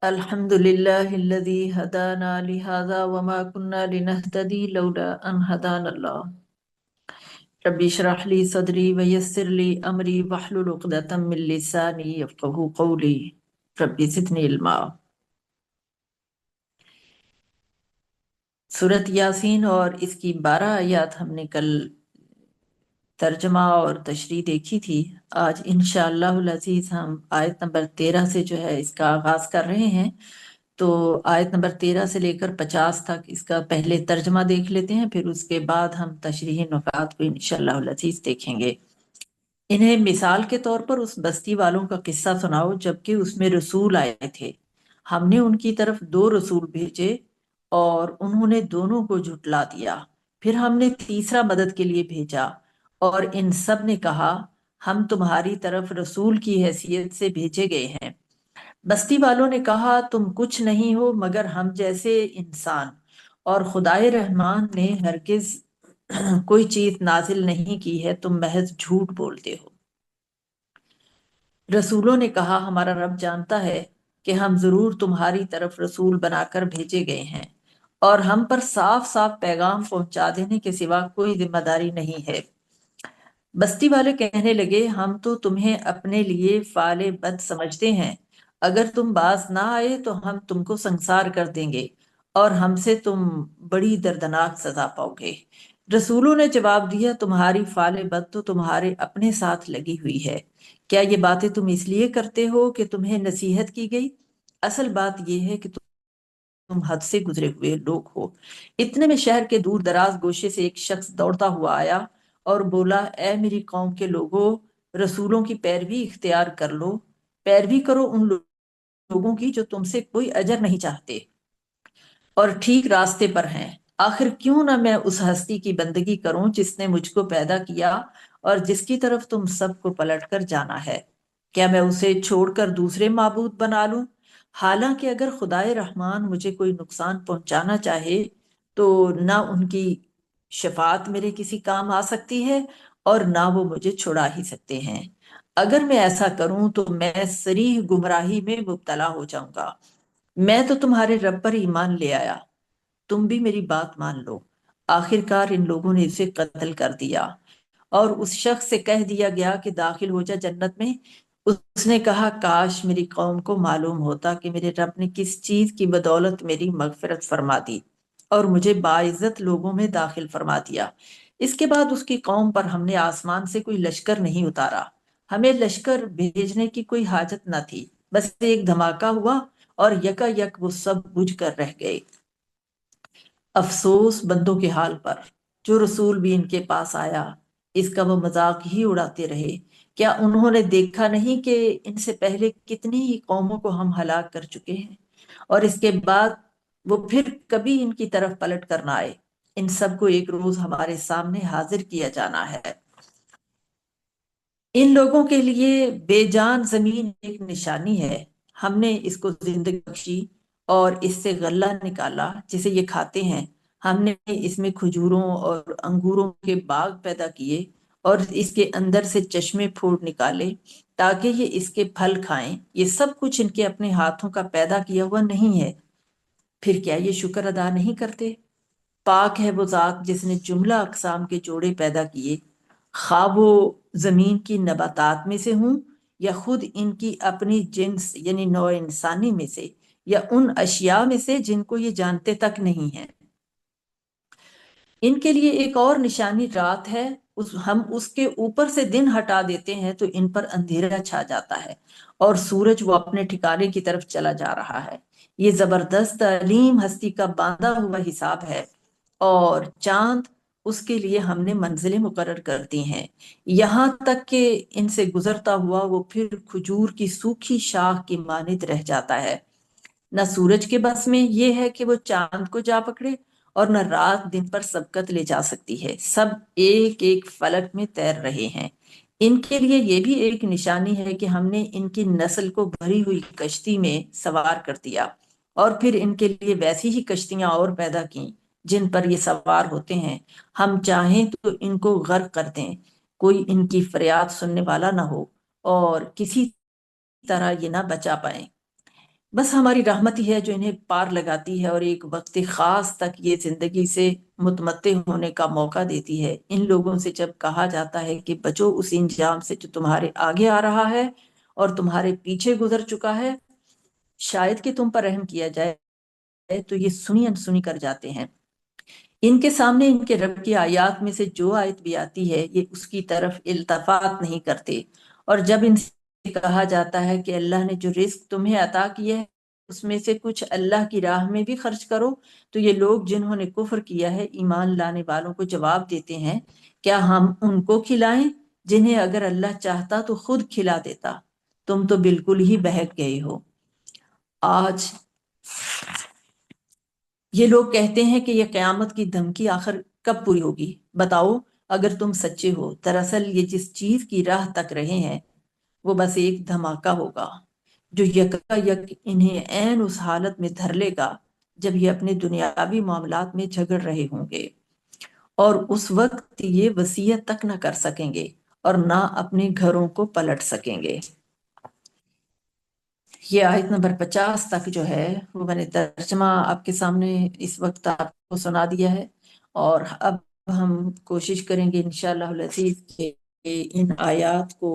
الحمد لله الذي هدانا لهذا وما كنا لنهتدي لولا أن هدانا الله ربي اشرح لي صدري ويسر لي أمري واحلل عقدة من لساني يفقهوا قولي ربي زدني علما۔ سورت یاسین اور اس کی 12 آیات ہم نے کل ترجمہ اور تشریح دیکھی تھی۔ آج انشاءاللہ العزیز ہم آیت نمبر 13 سے جو ہے اس کا آغاز کر رہے ہیں۔ تو آیت نمبر 13 سے لے کر 50 تک اس کا پہلے ترجمہ دیکھ لیتے ہیں، پھر اس کے بعد ہم تشریح نکات کو انشاءاللہ العزیز دیکھیں گے۔ انہیں مثال کے طور پر اس بستی والوں کا قصہ سناؤ جبکہ اس میں رسول آئے تھے۔ ہم نے ان کی طرف 2 رسول بھیجے اور انہوں نے دونوں کو جھٹلا دیا۔ پھر ہم نے تیسرا مدد کے لیے بھیجا اور ان سب نے کہا ہم تمہاری طرف رسول کی حیثیت سے بھیجے گئے ہیں۔ بستی والوں نے کہا تم کچھ نہیں ہو مگر ہم جیسے انسان، اور خدائے رحمان نے ہرگز کوئی چیز نازل نہیں کی ہے، تم محض جھوٹ بولتے ہو۔ رسولوں نے کہا ہمارا رب جانتا ہے کہ ہم ضرور تمہاری طرف رسول بنا کر بھیجے گئے ہیں، اور ہم پر صاف صاف پیغام پہنچا دینے کے سوا کوئی ذمہ داری نہیں ہے۔ بستی والے کہنے لگے ہم تو تمہیں اپنے لیے فعال بد سمجھتے ہیں، اگر تم باز نہ آئے تو ہم تم کو سنسار کر دیں گے اور ہم سے تم بڑی دردناک سزا پاؤ گے۔ رسولوں نے جواب دیا تمہاری فعال بد تو تمہارے اپنے ساتھ لگی ہوئی ہے، کیا یہ باتیں تم اس لیے کرتے ہو کہ تمہیں نصیحت کی گئی؟ اصل بات یہ ہے کہ تم حد سے گزرے ہوئے لوگ ہو۔ اتنے میں شہر کے دور دراز گوشے سے ایک شخص دوڑتا ہوا آیا اور بولا اے میری قوم کے لوگوں، رسولوں کی پیروی اختیار کر لو، پیروی کرو ان لوگوں کی جو تم سے کوئی اجر نہیں چاہتے اور ٹھیک راستے پر ہیں۔ آخر کیوں نہ میں اس ہستی کی بندگی کروں جس نے مجھ کو پیدا کیا اور جس کی طرف تم سب کو پلٹ کر جانا ہے؟ کیا میں اسے چھوڑ کر دوسرے معبود بنا لوں؟ حالانکہ اگر خدائے رحمان مجھے کوئی نقصان پہنچانا چاہے تو نہ ان کی شفاعت میرے کسی کام آ سکتی ہے اور نہ وہ مجھے چھڑا ہی سکتے ہیں۔ اگر میں ایسا کروں تو میں صریح گمراہی میں مبتلا ہو جاؤں گا۔ میں تو تمہارے رب پر ایمان لے آیا، تم بھی میری بات مان لو۔ آخر کار ان لوگوں نے اسے قتل کر دیا اور اس شخص سے کہہ دیا گیا کہ داخل ہو جا جنت میں۔ اس نے کہا کاش میری قوم کو معلوم ہوتا کہ میرے رب نے کس چیز کی بدولت میری مغفرت فرما دی اور مجھے باعزت لوگوں میں داخل فرما دیا۔ اس کے بعد اس کی قوم پر ہم نے آسمان سے کوئی لشکر نہیں اتارا، ہمیں لشکر بھیجنے کی کوئی حاجت نہ تھی، بس ایک دھماکہ ہوا اور یکا یک وہ سب بجھ کر رہ گئے۔ افسوس بندوں کے حال پر، جو رسول بھی ان کے پاس آیا اس کا وہ مذاق ہی اڑاتے رہے۔ کیا انہوں نے دیکھا نہیں کہ ان سے پہلے کتنی ہی قوموں کو ہم ہلاک کر چکے ہیں، اور اس کے بعد وہ پھر کبھی ان کی طرف پلٹ کر نہ آئے۔ ان سب کو ایک روز ہمارے سامنے حاضر کیا جانا ہے۔ ان لوگوں کے لیے بے جان زمین ایک نشانی ہے، ہم نے اس کو زندگی بخشی اور اس سے غلہ نکالا جسے یہ کھاتے ہیں۔ ہم نے اس میں کھجوروں اور انگوروں کے باغ پیدا کیے اور اس کے اندر سے چشمے پھوڑ نکالے تاکہ یہ اس کے پھل کھائیں۔ یہ سب کچھ ان کے اپنے ہاتھوں کا پیدا کیا ہوا نہیں ہے، پھر کیا یہ شکر ادا نہیں کرتے؟ پاک ہے وہ ذات جس نے جملہ اقسام کے جوڑے پیدا کیے، خواہ وہ زمین کی نباتات میں سے ہوں یا خود ان کی اپنی جنس یعنی نوع انسانی میں سے، یا ان اشیاء میں سے جن کو یہ جانتے تک نہیں ہیں۔ ان کے لیے ایک اور نشانی رات ہے، ہم اس کے اوپر سے دن ہٹا دیتے ہیں تو ان پر اندھیرا چھا جاتا ہے اور سورج وہ اپنے ٹھکانے کی طرف چلا جا رہا ہے۔ یہ زبردست علیم ہستی کا باندھا ہوا حساب ہے، اور چاند اس کے لیے ہم نے منزلیں مقرر کر دی ہیں، یہاں تک کہ ان سے گزرتا ہوا وہ پھر کھجور کی سوکھی شاخ کی مانند رہ جاتا ہے۔ نہ سورج کے بس میں یہ ہے کہ وہ چاند کو جا پکڑے اور نہ رات دن پر سبقت لے جا سکتی ہے، سب ایک ایک فلک میں تیر رہے ہیں۔ ان کے لیے یہ بھی ایک نشانی ہے کہ ہم نے ان کی نسل کو بھری ہوئی کشتی میں سوار کر دیا اور پھر ان کے لیے ویسی ہی کشتیاں اور پیدا کیں جن پر یہ سوار ہوتے ہیں۔ ہم چاہیں تو ان کو غرق کر دیں، کوئی ان کی فریاد سننے والا نہ ہو اور کسی طرح یہ نہ بچا پائیں۔ بس ہماری رحمت ہی ہے جو انہیں پار لگاتی ہے اور ایک وقت خاص تک یہ زندگی سے متمتع ہونے کا موقع دیتی ہے۔ ان لوگوں سے جب کہا جاتا ہے کہ بچو اس انجام سے جو تمہارے آگے آ رہا ہے اور تمہارے پیچھے گزر چکا ہے، شاید کہ تم پر رحم کیا جائے، تو یہ سنی انسنی کر جاتے ہیں۔ ان کے سامنے ان کے رب کی آیات میں سے جو آیت بھی آتی ہے یہ اس کی طرف التفات نہیں کرتے، اور جب ان سے کہا جاتا ہے کہ اللہ نے جو رزق تمہیں عطا کیا ہے اس میں سے کچھ اللہ کی راہ میں بھی خرچ کرو، تو یہ لوگ جنہوں نے کفر کیا ہے ایمان لانے والوں کو جواب دیتے ہیں، کیا ہم ان کو کھلائیں جنہیں اگر اللہ چاہتا تو خود کھلا دیتا؟ تم تو بالکل ہی بہک گئے ہو۔ آج یہ لوگ کہتے ہیں کہ یہ قیامت کی دھمکی آخر کب پوری ہوگی؟ بتاؤ اگر تم سچے ہو، دراصل یہ جس چیز کی راہ تک رہے ہیں وہ بس ایک دھماکہ ہوگا جو یکا یک انہیں عین اس حالت میں دھر لے گا جب یہ اپنے دنیاوی معاملات میں جھگڑ رہے ہوں گے، اور اس وقت یہ وصیت تک نہ کر سکیں گے اور نہ اپنے گھروں کو پلٹ سکیں گے۔ یہ آیت نمبر 50 تک جو ہے وہ میں نے ترجمہ آپ کے سامنے اس وقت آپ کو سنا دیا ہے، اور اب ہم کوشش کریں گے انشاءاللہ العزیز کہ ان آیات کو،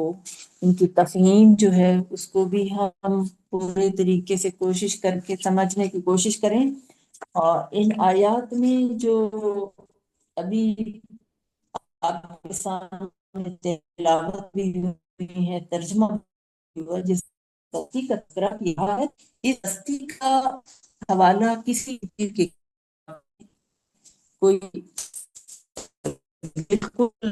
ان کی تفہیم جو ہے اس کو بھی ہم پورے طریقے سے کوشش کر کے سمجھنے کی کوشش کریں، اور ان آیات میں جو ابھی آپ کے سامنے تلاوت بھی ہوئی ہے، ترجمہ بھی ہوا، جس ہستی کا تذکرہ کیا ہے، اس ہستی کا حوالہ کسی چیز کے کوئی بالکل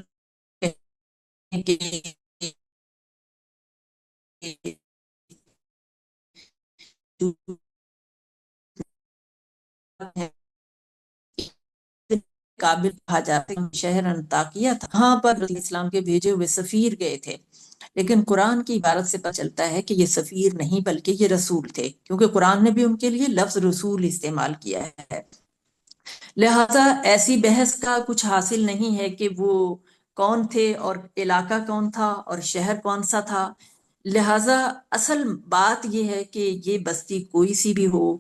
قابل کہا جاتا ہے۔ شہر انطاکیہ تھا، ہاں پر اسلام کے بھیجے ہوئے سفیر گئے تھے، لیکن قرآن کی عبارت سے پتہ چلتا ہے کہ یہ سفیر نہیں بلکہ یہ رسول تھے، کیونکہ قرآن نے بھی ان کے لیے لفظ رسول استعمال کیا ہے۔ لہٰذا ایسی بحث کا کچھ حاصل نہیں ہے کہ وہ کون تھے اور علاقہ کون تھا اور شہر کون سا تھا۔ لہٰذا اصل بات یہ ہے کہ یہ بستی کوئی سی بھی ہو،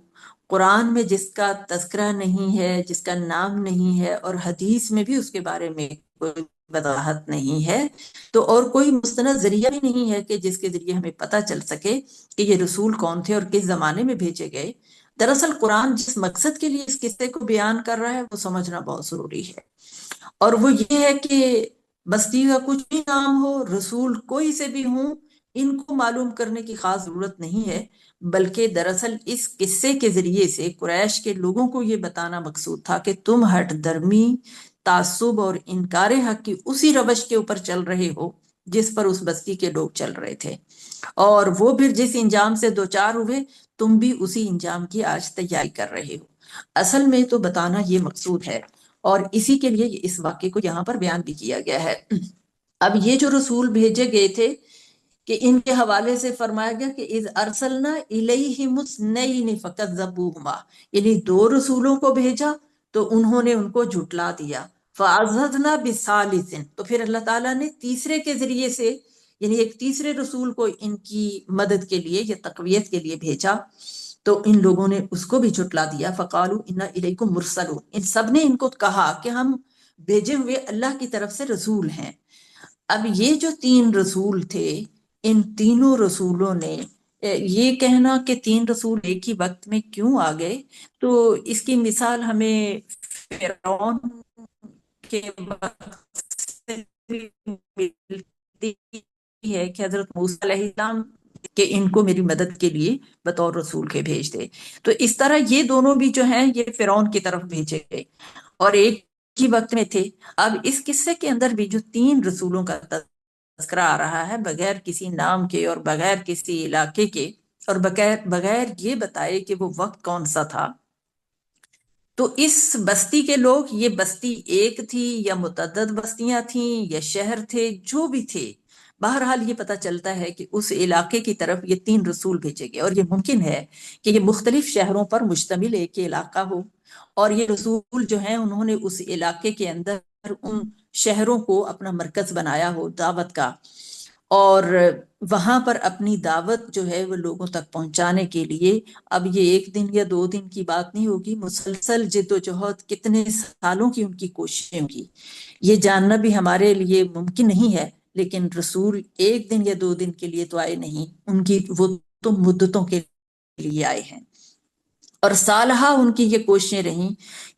قرآن میں جس کا تذکرہ نہیں ہے، جس کا نام نہیں ہے، اور حدیث میں بھی اس کے بارے میں کوئی وضاحت نہیں ہے، تو اور کوئی مستند ذریعہ بھی نہیں ہے کہ جس کے ذریعے ہمیں پتہ چل سکے کہ یہ رسول کون تھے اور کس زمانے میں بھیجے گئے۔ دراصل قرآن جس مقصد کے لیے اس قصے کو بیان کر رہا ہے وہ سمجھنا بہت ضروری ہے، اور وہ یہ ہے کہ بستی کا کچھ بھی نام ہو، رسول کوئی سے بھی ہوں، ان کو معلوم کرنے کی خاص ضرورت نہیں ہے، بلکہ دراصل اس قصے کے ذریعے سے قریش کے لوگوں کو یہ بتانا مقصود تھا کہ تم ہٹ درمی، تعصب اور انکار حق کی اسی روش کے اوپر چل رہے ہو جس پر اس بستی کے لوگ چل رہے تھے، اور وہ پھر جس انجام سے دوچار ہوئے تم بھی اسی انجام کی آج تیاری کر رہے ہو۔ اصل میں تو بتانا یہ مقصود ہے، اور اسی کے لیے اس واقعے کو یہاں پر بیان بھی کیا گیا ہے۔ اب یہ جو رسول بھیجے گئے تھے کہ ان کے حوالے سے فرمایا گیا کہ اذ ارسلنا الیہم اثنین فکذبوہما، یعنی دو رسولوں کو بھیجا تو انہوں نے ان کو جھٹلا دیا، فعززنا بثالث، تو پھر اللہ تعالیٰ نے تیسرے کے ذریعے سے، یعنی ایک تیسرے رسول کو ان کی مدد کے لیے یا تقویت کے لیے بھیجا، تو ان لوگوں نے اس کو بھی جھٹلا دیا، فقالوا انا الیکم مرسلون، ان سب نے ان کو کہا کہ ہم بھیجے ہوئے اللہ کی طرف سے رسول ہیں۔ اب یہ جو تین رسول تھے، ان تینوں رسولوں نے یہ کہنا کہ تین رسول ایک ہی وقت میں کیوں آ گئے، تو اس کی مثال ہمیں فرعون کے وقت سے ملتی ہے کہ حضرت موسیٰ علیہ السلام کہ ان کو میری مدد کے لیے بطور رسول کے بھیج دے، تو اس طرح یہ دونوں بھی جو ہیں یہ فرعون کی طرف بھیجے گئے اور ایک ہی وقت میں تھے۔ اب اس قصے کے اندر بھی جو تین رسولوں کا تذکرہ آ رہا ہے بغیر کسی نام کے اور بغیر کسی علاقے کے اور بغیر یہ بتائے کہ وہ وقت کون سا تھا، تو اس بستی کے لوگ، یہ بستی ایک تھی یا متعدد بستیاں تھیں یا شہر تھے، جو بھی تھے، بہرحال یہ پتہ چلتا ہے کہ اس علاقے کی طرف یہ تین رسول بھیجے گئے، اور یہ ممکن ہے کہ یہ مختلف شہروں پر مشتمل ایک علاقہ ہو، اور یہ رسول جو ہیں انہوں نے اس علاقے کے اندر ان شہروں کو اپنا مرکز بنایا ہو دعوت کا، اور وہاں پر اپنی دعوت جو ہے وہ لوگوں تک پہنچانے کے لیے اب یہ 1 دن یا 2 دن کی بات نہیں ہوگی، مسلسل جد و جہد کتنے سالوں کی ان کی کوششیں ہوگی، یہ جاننا بھی ہمارے لیے ممکن نہیں ہے۔ لیکن رسول 1 دن یا 2 دن کے لیے تو آئے نہیں، ان کی وہ تو مدتوں کے لیے آئے ہیں، اور سالہا ان کی یہ کوششیں رہیں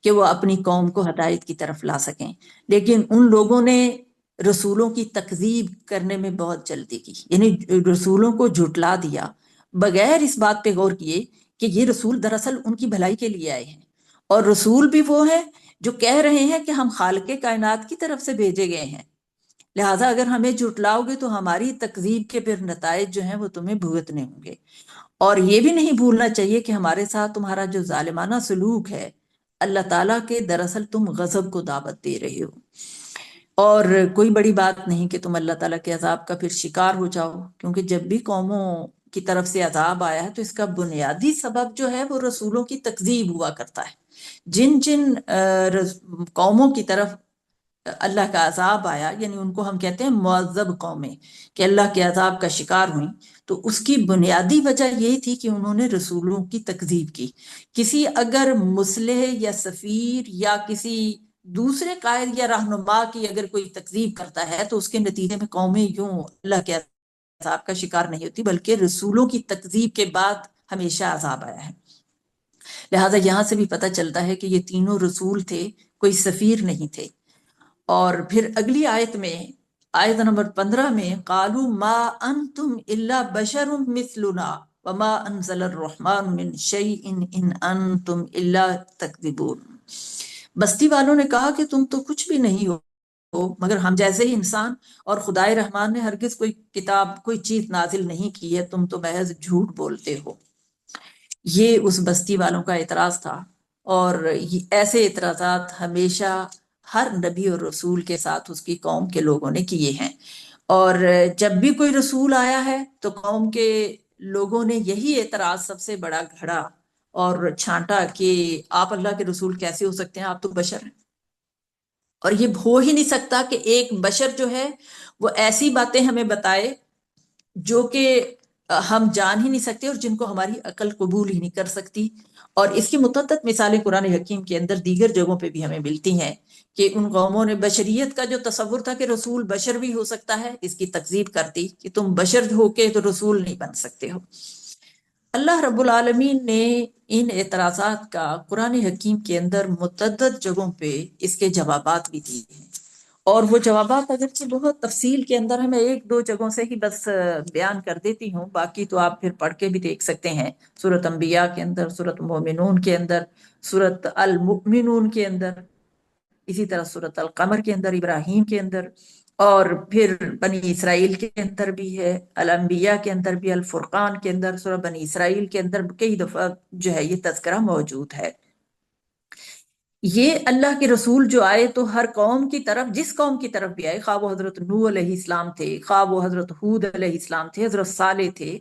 کہ وہ اپنی قوم کو ہدایت کی طرف لا سکیں، لیکن ان لوگوں نے رسولوں کی تکذیب کرنے میں بہت جلدی کی، یعنی رسولوں کو جھٹلا دیا بغیر اس بات پہ غور کیے کہ یہ رسول دراصل ان کی بھلائی کے لیے آئے ہیں، اور رسول بھی وہ ہیں جو کہہ رہے ہیں کہ ہم خالق کائنات کی طرف سے بھیجے گئے ہیں، لہٰذا اگر ہمیں جھٹلاؤ گے تو ہماری تکذیب کے پھر نتائج جو ہیں وہ تمہیں بھگتنے ہوں گے۔ اور یہ بھی نہیں بھولنا چاہیے کہ ہمارے ساتھ تمہارا جو ظالمانہ سلوک ہے، اللہ تعالیٰ کے دراصل تم غضب کو دعوت دے رہے ہو، اور کوئی بڑی بات نہیں کہ تم اللہ تعالیٰ کے عذاب کا پھر شکار ہو جاؤ، کیونکہ جب بھی قوموں کی طرف سے عذاب آیا ہے تو اس کا بنیادی سبب جو ہے وہ رسولوں کی تکذیب ہوا کرتا ہے۔ جن جن قوموں کی طرف اللہ کا عذاب آیا، یعنی ان کو ہم کہتے ہیں معذب قومیں، کہ اللہ کے عذاب کا شکار ہوئیں، تو اس کی بنیادی وجہ یہ تھی کہ انہوں نے رسولوں کی تکذیب کی۔ کسی اگر مصلح یا سفیر یا کسی دوسرے قائد یا رہنما کی اگر کوئی تکذیب کرتا ہے تو اس کے نتیجے میں قومیں یوں اللہ کے عذاب کا شکار نہیں ہوتی، بلکہ رسولوں کی تکذیب کے بعد ہمیشہ عذاب آیا ہے۔ لہٰذا یہاں سے بھی پتہ چلتا ہے کہ یہ تینوں رسول تھے، کوئی سفیر نہیں تھے۔ اور پھر اگلی آیت میں، آیت نمبر 15 میں، قالوا ما انتم الا بشر مثلنا وما انزل الرحمن من شيء ان انتم الا تکذبون۔ بستی والوں نے کہا کہ تم تو کچھ بھی نہیں ہو مگر ہم جیسے ہی انسان، اور خدائے رحمان نے ہرگز کوئی کتاب کوئی چیز نازل نہیں کی ہے، تم تو محض جھوٹ بولتے ہو۔ یہ اس بستی والوں کا اعتراض تھا، اور ایسے اعتراضات ہمیشہ ہر نبی اور رسول کے ساتھ اس کی قوم کے لوگوں نے کیے ہیں، اور جب بھی کوئی رسول آیا ہے تو قوم کے لوگوں نے یہی اعتراض سب سے بڑا گھڑا اور چھانٹا کہ آپ اللہ کے رسول کیسے ہو سکتے ہیں، آپ تو بشر ہیں، اور یہ ہو ہی نہیں سکتا کہ ایک بشر جو ہے وہ ایسی باتیں ہمیں بتائے جو کہ ہم جان ہی نہیں سکتے اور جن کو ہماری عقل قبول ہی نہیں کر سکتی۔ اور اس کی متعدد مثالیں قرآن حکیم کے اندر دیگر جگہوں پہ بھی ہمیں ملتی ہیں کہ ان قوموں نے بشریت کا جو تصور تھا کہ رسول بشر بھی ہو سکتا ہے، اس کی تکذیب کرتی کہ تم بشر ہو کے تو رسول نہیں بن سکتے ہو۔ اللہ رب العالمین نے ان اعتراضات کا قرآن حکیم کے اندر متعدد جگہوں پہ اس کے جوابات بھی دیے ہیں، اور وہ جوابات اگرچہ بہت تفصیل کے اندر ہیں، میں 1-2 جگہوں سے ہی بس بیان کر دیتی ہوں، باقی تو آپ پھر پڑھ کے بھی دیکھ سکتے ہیں، سورۃ انبیاء کے اندر، سورۃ مومنون کے اندر، سورۃ المؤمنون کے اندر، اسی طرح سورۃ القمر کے اندر، ابراہیم کے اندر، اور پھر بنی اسرائیل کے اندر بھی ہے، الانبیاء کے اندر بھی، الفرقان کے اندر، سورہ بنی اسرائیل کے اندر کئی دفعہ جو ہے یہ تذکرہ موجود ہے۔ یہ اللہ کے رسول جو آئے تو ہر قوم کی طرف، جس قوم کی طرف بھی آئے، خواہ وہ حضرت نوح علیہ السلام تھے، خواہ وہ حضرت ہود علیہ السلام تھے، حضرت صالح تھے،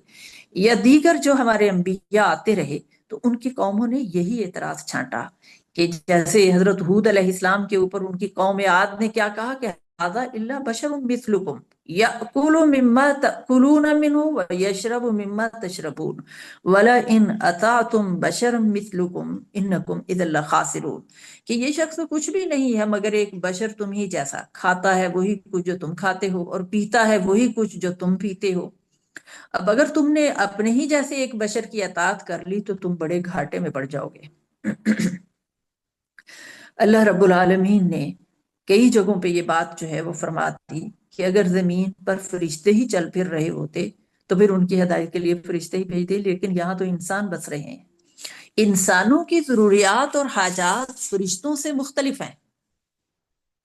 یا دیگر جو ہمارے انبیاء آتے رہے، تو ان کی قوموں نے یہی اعتراض چھانٹا کہ جیسے حضرت ہود علیہ السلام کے اوپر ان کی قوم عاد نے کیا کہا کہ ھذا الا بشر مثلکم یأکل مما تأکلون منہ ویشرب مما تشربون ولئن اطعتم بشرا مثلکم انکم اذا لخاسرون، کہ یہ شخص تو کچھ بھی نہیں ہے مگر ایک بشر تم ہی جیسا، کھاتا ہے وہی کچھ جو تم کھاتے ہو اور پیتا ہے وہی کچھ جو تم پیتے ہو۔ اب اگر تم نے اپنے ہی جیسے ایک بشر کی اطاعت کر لی تو تم بڑے گھاٹے میں پڑ جاؤ گے۔ اللہ رب العالمین نے کئی جگہوں پہ یہ بات جو ہے وہ فرماتی کہ اگر زمین پر فرشتے ہی چل پھر رہے ہوتے تو پھر ان کی ہدایت کے لیے فرشتے ہی بھیج دے، لیکن یہاں تو انسان بس رہے ہیں۔ انسانوں کی ضروریات اور حاجات فرشتوں سے مختلف ہیں،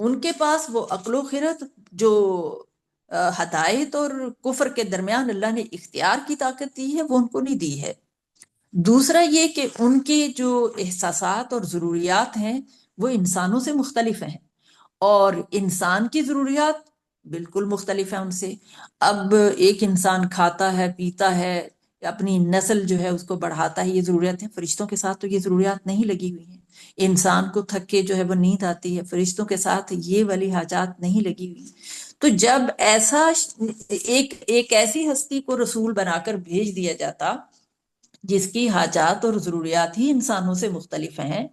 ان کے پاس وہ عقل و خرد جو ہدایت اور کفر کے درمیان اللہ نے اختیار کی طاقت دی ہے وہ ان کو نہیں دی ہے۔ دوسرا یہ کہ ان کے جو احساسات اور ضروریات ہیں وہ انسانوں سے مختلف ہیں، اور انسان کی ضروریات بالکل مختلف ہیں ان سے۔ اب ایک انسان کھاتا ہے، پیتا ہے، اپنی نسل جو ہے اس کو بڑھاتا ہے، یہ ضروریات ہیں۔ فرشتوں کے ساتھ تو یہ ضروریات نہیں لگی ہوئی ہیں۔ انسان کو تھک کے جو ہے وہ نیند آتی ہے، فرشتوں کے ساتھ یہ والی حاجات نہیں لگی ہوئی۔ تو جب ایسا ایک ایسی ہستی کو رسول بنا کر بھیج دیا جاتا جس کی حاجات اور ضروریات ہی انسانوں سے مختلف ہیں،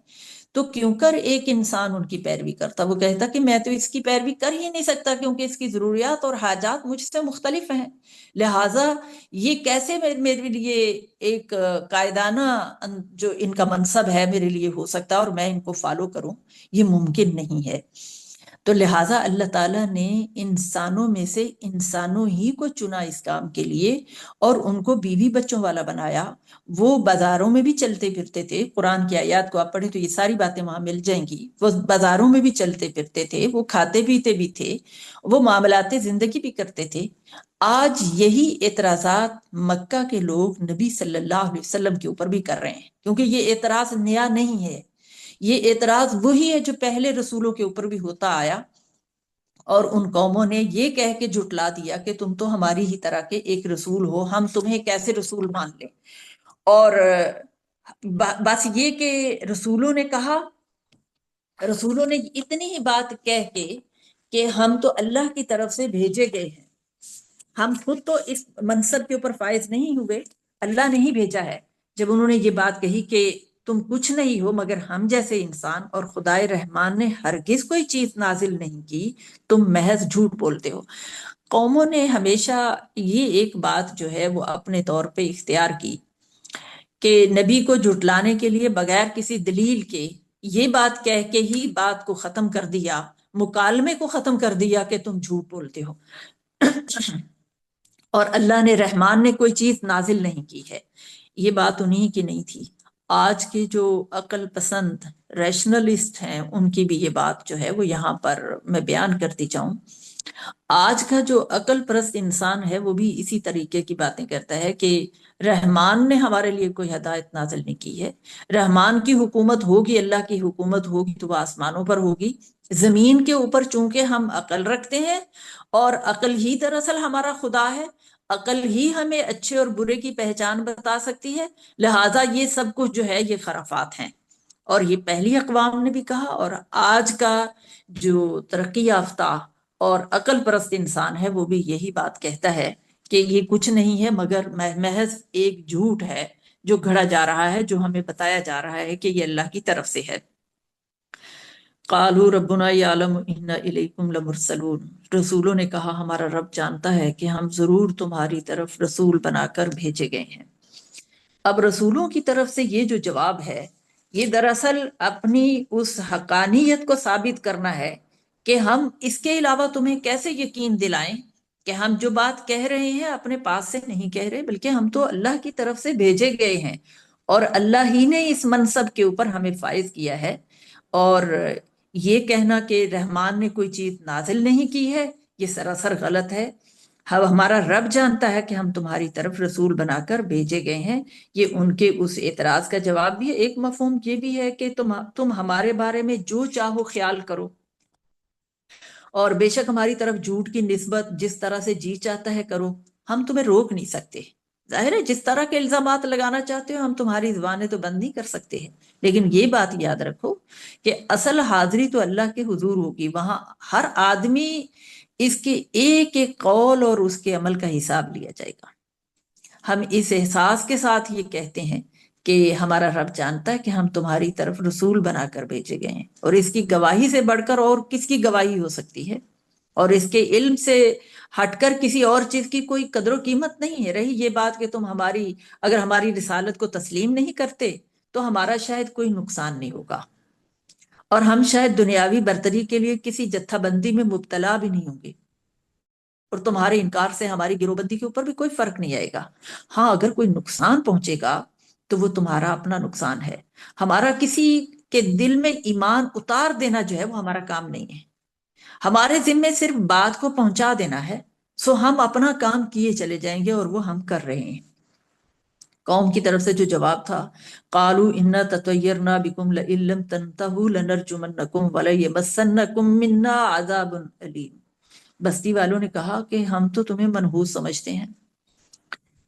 تو کیوں کر ایک انسان ان کی پیروی کرتا؟ وہ کہتا کہ میں تو اس کی پیروی کر ہی نہیں سکتا کیونکہ اس کی ضروریات اور حاجات مجھ سے مختلف ہیں، لہٰذا یہ کیسے میرے لیے ایک قائدانہ جو ان کا منصب ہے میرے لیے ہو سکتا اور میں ان کو فالو کروں؟ یہ ممکن نہیں ہے۔ تو لہٰذا اللہ تعالیٰ نے انسانوں میں سے انسانوں ہی کو چنا اس کام کے لیے اور ان کو بیوی بچوں والا بنایا۔ وہ بازاروں میں بھی چلتے پھرتے تھے، قرآن کی آیات کو آپ پڑھیں تو یہ ساری باتیں وہاں مل جائیں گی۔ وہ بازاروں میں بھی چلتے پھرتے تھے، وہ کھاتے پیتے بھی تھے، وہ معاملات زندگی بھی کرتے تھے۔ آج یہی اعتراضات مکہ کے لوگ نبی صلی اللہ علیہ وسلم کے اوپر بھی کر رہے ہیں، کیونکہ یہ اعتراض نیا نہیں ہے، یہ اعتراض وہی ہے جو پہلے رسولوں کے اوپر بھی ہوتا آیا، اور ان قوموں نے یہ کہہ کے جھٹلا دیا کہ تم تو ہماری ہی طرح کے ایک رسول ہو، ہم تمہیں کیسے رسول مان لیں؟ اور بس یہ کہ رسولوں نے کہا، رسولوں نے اتنی ہی بات کہہ کے کہ ہم تو اللہ کی طرف سے بھیجے گئے ہیں، ہم خود تو اس منصب کے اوپر فائز نہیں ہوئے، اللہ نے ہی بھیجا ہے۔ جب انہوں نے یہ بات کہی کہ تم کچھ نہیں ہو مگر ہم جیسے انسان، اور خدائے رحمان نے ہرگز کوئی چیز نازل نہیں کی، تم محض جھوٹ بولتے ہو۔ قوموں نے ہمیشہ یہ ایک بات جو ہے وہ اپنے طور پہ اختیار کی کہ نبی کو جھٹلانے کے لیے بغیر کسی دلیل کے یہ بات کہہ کے ہی بات کو ختم کر دیا، مکالمے کو ختم کر دیا کہ تم جھوٹ بولتے ہو، اور اللہ نے رحمان نے کوئی چیز نازل نہیں کی ہے۔ یہ بات انہی کی نہیں تھی، آج کے جو عقل پسند ریشنلسٹ ہیں ان کی بھی یہ بات جو ہے وہ یہاں پر میں بیان کرتی جاؤں۔ آج کا جو عقل پرست انسان ہے وہ بھی اسی طریقے کی باتیں کرتا ہے کہ رحمان نے ہمارے لیے کوئی ہدایت نازل نہیں کی ہے، رحمان کی حکومت ہوگی، اللہ کی حکومت ہوگی تو وہ آسمانوں پر ہوگی، زمین کے اوپر چونکہ ہم عقل رکھتے ہیں اور عقل ہی دراصل ہمارا خدا ہے، عقل ہی ہمیں اچھے اور برے کی پہچان بتا سکتی ہے، لہٰذا یہ سب کچھ جو ہے یہ خرافات ہیں۔ اور یہ پہلی اقوام نے بھی کہا، اور آج کا جو ترقی یافتہ اور عقل پرست انسان ہے وہ بھی یہی بات کہتا ہے کہ یہ کچھ نہیں ہے مگر محض ایک جھوٹ ہے جو گھڑا جا رہا ہے، جو ہمیں بتایا جا رہا ہے کہ یہ اللہ کی طرف سے ہے۔ قالوا ربنا یعلم انا الیکم لمرسلون، رسولوں نے کہا ہمارا رب جانتا ہے کہ ہم ضرور تمہاری طرف رسول بنا کر بھیجے گئے ہیں۔ اب رسولوں کی طرف سے یہ جو جواب ہے یہ دراصل اپنی اس حقانیت کو ثابت کرنا ہے کہ ہم اس کے علاوہ تمہیں کیسے یقین دلائیں کہ ہم جو بات کہہ رہے ہیں اپنے پاس سے نہیں کہہ رہے، بلکہ ہم تو اللہ کی طرف سے بھیجے گئے ہیں، اور اللہ ہی نے اس منصب کے اوپر ہمیں فائز کیا ہے۔ اور یہ کہنا کہ رحمان نے کوئی چیز نازل نہیں کی ہے یہ سراسر غلط ہے۔ ہمارا رب جانتا ہے کہ ہم تمہاری طرف رسول بنا کر بھیجے گئے ہیں، یہ ان کے اس اعتراض کا جواب بھی ہے۔ ایک مفہوم یہ بھی ہے کہ تم ہمارے بارے میں جو چاہو خیال کرو، اور بے شک ہماری طرف جھوٹ کی نسبت جس طرح سے جی چاہتا ہے کرو، ہم تمہیں روک نہیں سکتے۔ ظاہر ہے جس طرح کے الزامات لگانا چاہتے ہو ہم تمہاری زبانیں تو بند نہیں کر سکتے ہیں، لیکن یہ بات یاد رکھو کہ اصل حاضری تو اللہ کے حضور ہوگی، وہاں ہر آدمی اس کے ایک ایک قول اور اس کے عمل کا حساب لیا جائے گا۔ ہم اس احساس کے ساتھ یہ کہتے ہیں کہ ہمارا رب جانتا ہے کہ ہم تمہاری طرف رسول بنا کر بھیجے گئے ہیں، اور اس کی گواہی سے بڑھ کر اور کس کی گواہی ہو سکتی ہے؟ اور اس کے علم سے ہٹ کر کسی اور چیز کی کوئی قدر و قیمت نہیں ہے۔ رہی یہ بات کہ تم اگر ہماری رسالت کو تسلیم نہیں کرتے تو ہمارا شاید کوئی نقصان نہیں ہوگا، اور ہم شاید دنیاوی برتری کے لیے کسی جتھا بندی میں مبتلا بھی نہیں ہوں گے، اور تمہارے انکار سے ہماری گروہ بندی کے اوپر بھی کوئی فرق نہیں آئے گا۔ ہاں اگر کوئی نقصان پہنچے گا تو وہ تمہارا اپنا نقصان ہے، ہمارا کسی کے دل میں ایمان اتار دینا جو ہے وہ ہمارا کام نہیں ہے، ہمارے ذمے صرف بات کو پہنچا دینا ہے، سو ہم اپنا کام کیے چلے جائیں گے، اور وہ ہم کر رہے ہیں۔ قوم کی طرف سے جو جواب تھا، قالوا انا تطیرنا بکم لئن لم تنتہوا لنرجمنکم ولیمسنکم منا عذاب علیم، بستی والوں نے کہا کہ ہم تو تمہیں منحوس سمجھتے ہیں،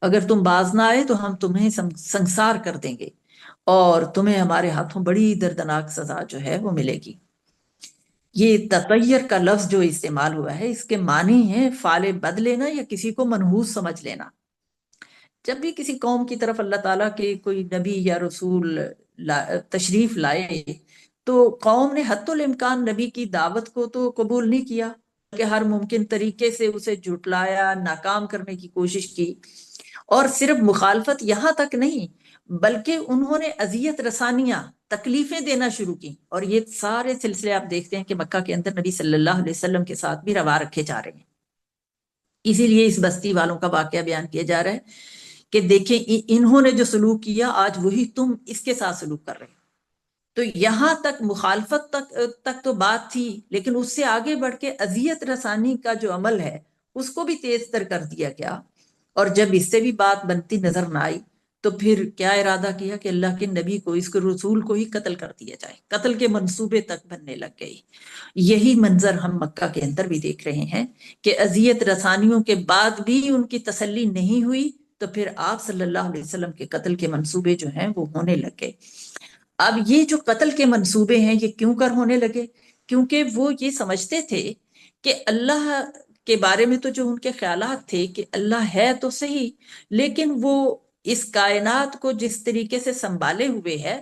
اگر تم باز نہ آئے تو ہم تمہیں سنسار کر دیں گے، اور تمہیں ہمارے ہاتھوں بڑی دردناک سزا جو ہے وہ ملے گی۔ یہ تطیر کا لفظ جو استعمال ہوا ہے، اس کے معنی ہے فعل بد لینا یا کسی کو منحوس سمجھ لینا۔ جب بھی کسی قوم کی طرف اللہ تعالیٰ کے کوئی نبی یا رسول تشریف لائے، تو قوم نے حتی الامکان نبی کی دعوت کو تو قبول نہیں کیا، کہ ہر ممکن طریقے سے اسے جھٹلایا، ناکام کرنے کی کوشش کی۔ اور صرف مخالفت یہاں تک نہیں، بلکہ انہوں نے اذیت رسانیاں، تکلیفیں دینا شروع کی، اور یہ سارے سلسلے آپ دیکھتے ہیں کہ مکہ کے اندر نبی صلی اللہ علیہ وسلم کے ساتھ بھی روا رکھے جا رہے ہیں۔ اسی لیے اس بستی والوں کا واقعہ بیان کیا جا رہا ہے کہ دیکھیں انہوں نے جو سلوک کیا، آج وہی تم اس کے ساتھ سلوک کر رہے ہیں۔ تو یہاں تک مخالفت تک تو بات تھی، لیکن اس سے آگے بڑھ کے اذیت رسانی کا جو عمل ہے اس کو بھی تیز تر کر دیا گیا۔ اور جب اس سے بھی بات بنتی نظر نہ آئی، تو پھر کیا ارادہ کیا کہ اللہ کے نبی کو، اس کے رسول کو ہی قتل کر دیا جائے، قتل کے منصوبے تک بننے لگ گئی۔ یہی منظر ہم مکہ کے اندر بھی دیکھ رہے ہیں کہ اذیت رسانیوں کے بعد بھی ان کی تسلی نہیں ہوئی، تو پھر آپ صلی اللہ علیہ وسلم کے قتل کے منصوبے جو ہیں وہ ہونے لگ گئے۔ اب یہ جو قتل کے منصوبے ہیں یہ کیوں کر ہونے لگے؟ کیونکہ وہ یہ سمجھتے تھے کہ اللہ کے بارے میں تو جو ان کے خیالات تھے کہ اللہ ہے تو صحیح، لیکن وہ اس کائنات کو جس طریقے سے سنبھالے ہوئے ہے،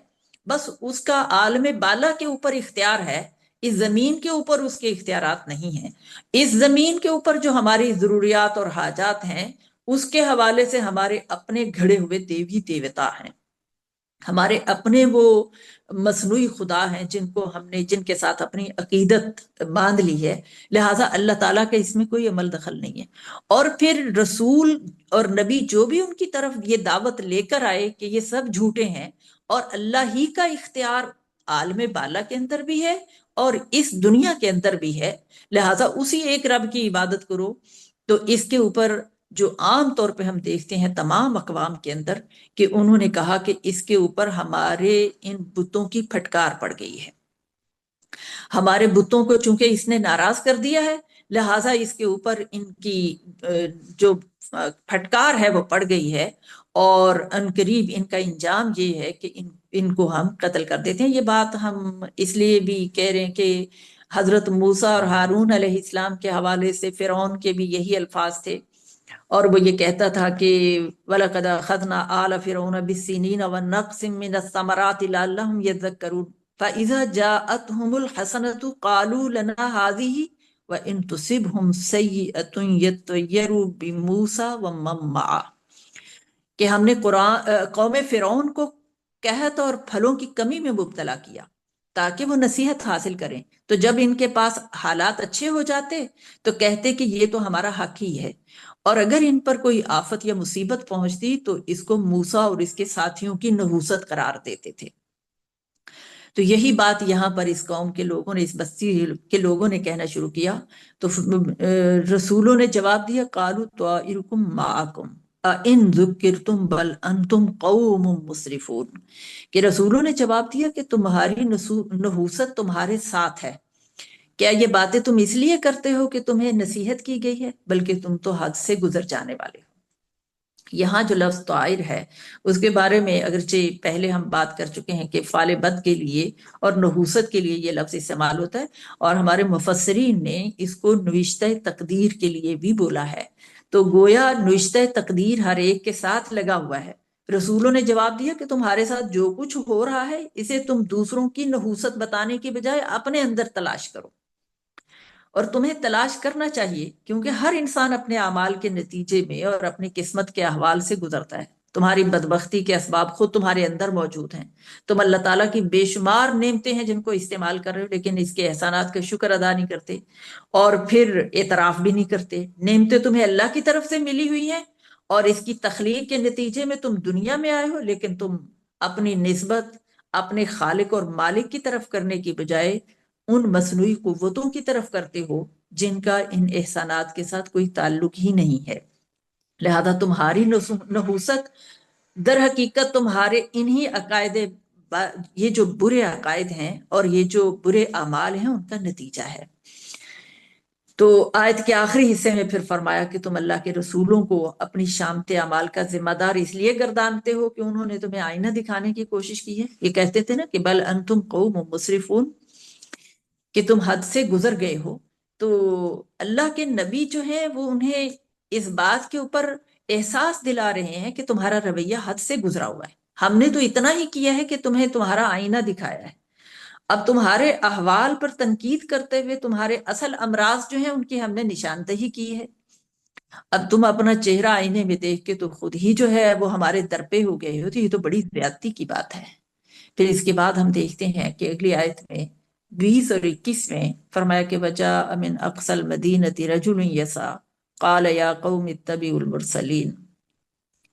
بس اس کا عالم بالا کے اوپر اختیار ہے، اس زمین کے اوپر اس کے اختیارات نہیں ہیں۔ اس زمین کے اوپر جو ہماری ضروریات اور حاجات ہیں، اس کے حوالے سے ہمارے اپنے گھڑے ہوئے دیوی دیوتا ہیں، ہمارے اپنے وہ مصنوعی خدا ہیں جن کے ساتھ اپنی عقیدت باندھ لی ہے، لہٰذا اللہ تعالیٰ کا اس میں کوئی عمل دخل نہیں ہے۔ اور پھر رسول اور نبی جو بھی ان کی طرف یہ دعوت لے کر آئے کہ یہ سب جھوٹے ہیں، اور اللہ ہی کا اختیار عالم بالا کے اندر بھی ہے اور اس دنیا کے اندر بھی ہے، لہٰذا اسی ایک رب کی عبادت کرو۔ تو اس کے اوپر جو عام طور پہ ہم دیکھتے ہیں تمام اقوام کے اندر، کہ انہوں نے کہا کہ اس کے اوپر ہمارے ان بتوں کی پھٹکار پڑ گئی ہے، ہمارے بتوں کو چونکہ اس نے ناراض کر دیا ہے، لہٰذا اس کے اوپر ان کی جو پھٹکار ہے وہ پڑ گئی ہے، اور ان قریب ان کا انجام یہ ہے کہ ان کو ہم قتل کر دیتے ہیں۔ یہ بات ہم اس لیے بھی کہہ رہے ہیں کہ حضرت موسیٰ اور ہارون علیہ السلام کے حوالے سے فرعون کے بھی یہی الفاظ تھے، اور وہ یہ کہتا تھا کہ وَلَقَدْ أَخَذْنَا آلَ فِرْعَوْنَ بِالسِّنِينَ وَالنَّقْصٍ مِّنَ الثَّمَرَاتِ لَعَلَّهُمْ يَذَّكَّرُونَ فَإِذَا جَاءَتْهُمُ الْحَسَنَةُ قَالُوا لَنَا هَٰذِهِ وَإِن تُصِبْهُمْ سَيِّئَةٌ يَطَّيَّرُوا بِمُوسَىٰ وَمَن مَّعَهُ، کہ ہم نے قوم فرعون کو قحط اور پھلوں کی کمی میں مبتلا کیا تاکہ وہ نصیحت حاصل کریں، تو جب ان کے پاس حالات اچھے ہو جاتے تو کہتے کہ یہ تو ہمارا حق ہی ہے، اور اگر ان پر کوئی آفت یا مصیبت پہنچتی تو اس کو موسیٰ اور اس کے ساتھیوں کی نحوست قرار دیتے تھے۔ تو یہی بات یہاں پر اس قوم کے لوگوں نے، اس بستی کے لوگوں نے کہنا شروع کیا، تو رسولوں نے جواب دیا قالوا طائرکم معکم ان ذکرتم بل انتم قوم مسرفون، کہ رسولوں نے جواب دیا کہ تمہاری نحوست تمہارے ساتھ ہے، کیا یہ باتیں تم اس لیے کرتے ہو کہ تمہیں نصیحت کی گئی ہے، بلکہ تم تو حد سے گزر جانے والے ہو۔ یہاں جو لفظ طائر ہے اس کے بارے میں اگرچہ پہلے ہم بات کر چکے ہیں کہ فعل بد کے لیے اور نحوست کے لیے یہ لفظ استعمال ہوتا ہے، اور ہمارے مفسرین نے اس کو نوشتہ تقدیر کے لیے بھی بولا ہے، تو گویا نوشتہ تقدیر ہر ایک کے ساتھ لگا ہوا ہے۔ رسولوں نے جواب دیا کہ تمہارے ساتھ جو کچھ ہو رہا ہے اسے تم دوسروں کی نحوست بتانے کی بجائے اپنے اندر تلاش کرو، اور تمہیں تلاش کرنا چاہیے، کیونکہ ہر انسان اپنے اعمال کے نتیجے میں اور اپنی قسمت کے احوال سے گزرتا ہے۔ تمہاری بدبختی کے اسباب خود تمہارے اندر موجود ہیں، تم اللہ تعالیٰ کی بے شمار نعمتیں ہیں جن کو استعمال کر رہے ہو، لیکن اس کے احسانات کا شکر ادا نہیں کرتے، اور پھر اعتراف بھی نہیں کرتے۔ نعمتیں تمہیں اللہ کی طرف سے ملی ہوئی ہیں، اور اس کی تخلیق کے نتیجے میں تم دنیا میں آئے ہو، لیکن تم اپنی نسبت اپنے خالق اور مالک کی طرف کرنے کی بجائے ان مصنوعی قوتوں کی طرف کرتے ہو جن کا ان احسانات کے ساتھ کوئی تعلق ہی نہیں ہے۔ لہذا تمہاری نحوست در حقیقت تمہارے انہی عقائد، یہ جو برے عقائد ہیں اور یہ جو برے اعمال ہیں ان کا نتیجہ ہے۔ تو آیت کے آخری حصے میں پھر فرمایا کہ تم اللہ کے رسولوں کو اپنی شامت اعمال کا ذمہ دار اس لیے گردانتے ہو کہ انہوں نے تمہیں آئینہ دکھانے کی کوشش کی ہے۔ یہ کہتے تھے نا کہ بل انتم قوم مسرفون، کہ تم حد سے گزر گئے ہو. تو اللہ کے نبی جو ہے وہ انہیں اس بات کے اوپر احساس دلا رہے ہیں کہ تمہارا رویہ حد سے گزرا ہوا ہے. ہم نے تو اتنا ہی کیا ہے کہ تمہیں تمہارا آئینہ دکھایا ہے. اب تمہارے احوال پر تنقید کرتے ہوئے تمہارے اصل امراض جو ہیں ان کی ہم نے نشاندہی کی ہے. اب تم اپنا چہرہ آئینے میں دیکھ کے تو خود ہی جو ہے وہ ہمارے در پہ ہو گئے ہو. تو یہ تو بڑی زیادتی کی بات ہے. پھر اس کے بعد ہم دیکھتے ہیں کہ اگلی آیت میں 20 اور 21 میں فرمایا کہ وجاء من اقصى المدینة رجل یسعى قال یا قوم اتبعوا المرسلین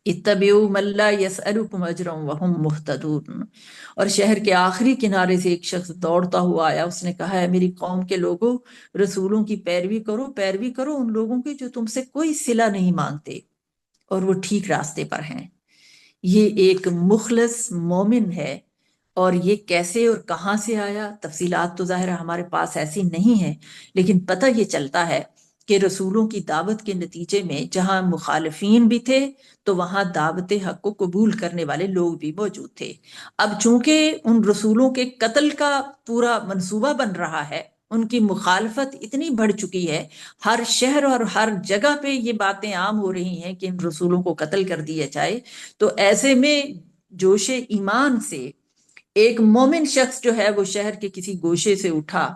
اتبعوا من لا يسألكم اجرا وهم مهتدون. اور شہر کے آخری کنارے سے ایک شخص دوڑتا ہوا آیا. اس نے کہا ہے میری قوم کے لوگوں، رسولوں کی پیروی کرو ان لوگوں کی جو تم سے کوئی صلہ نہیں مانگتے اور وہ ٹھیک راستے پر ہیں. یہ ایک مخلص مومن ہے. اور یہ کیسے اور کہاں سے آیا، تفصیلات تو ظاہر ہمارے پاس ایسی نہیں ہیں، لیکن پتہ یہ چلتا ہے کہ رسولوں کی دعوت کے نتیجے میں جہاں مخالفین بھی تھے تو وہاں دعوت حق کو قبول کرنے والے لوگ بھی موجود تھے. اب چونکہ ان رسولوں کے قتل کا پورا منصوبہ بن رہا ہے، ان کی مخالفت اتنی بڑھ چکی ہے، ہر شہر اور ہر جگہ پہ یہ باتیں عام ہو رہی ہیں کہ ان رسولوں کو قتل کر دیا جائے. تو ایسے میں جوش ایمان سے ایک مومن شخص جو ہے وہ شہر کے کسی گوشے سے اٹھا،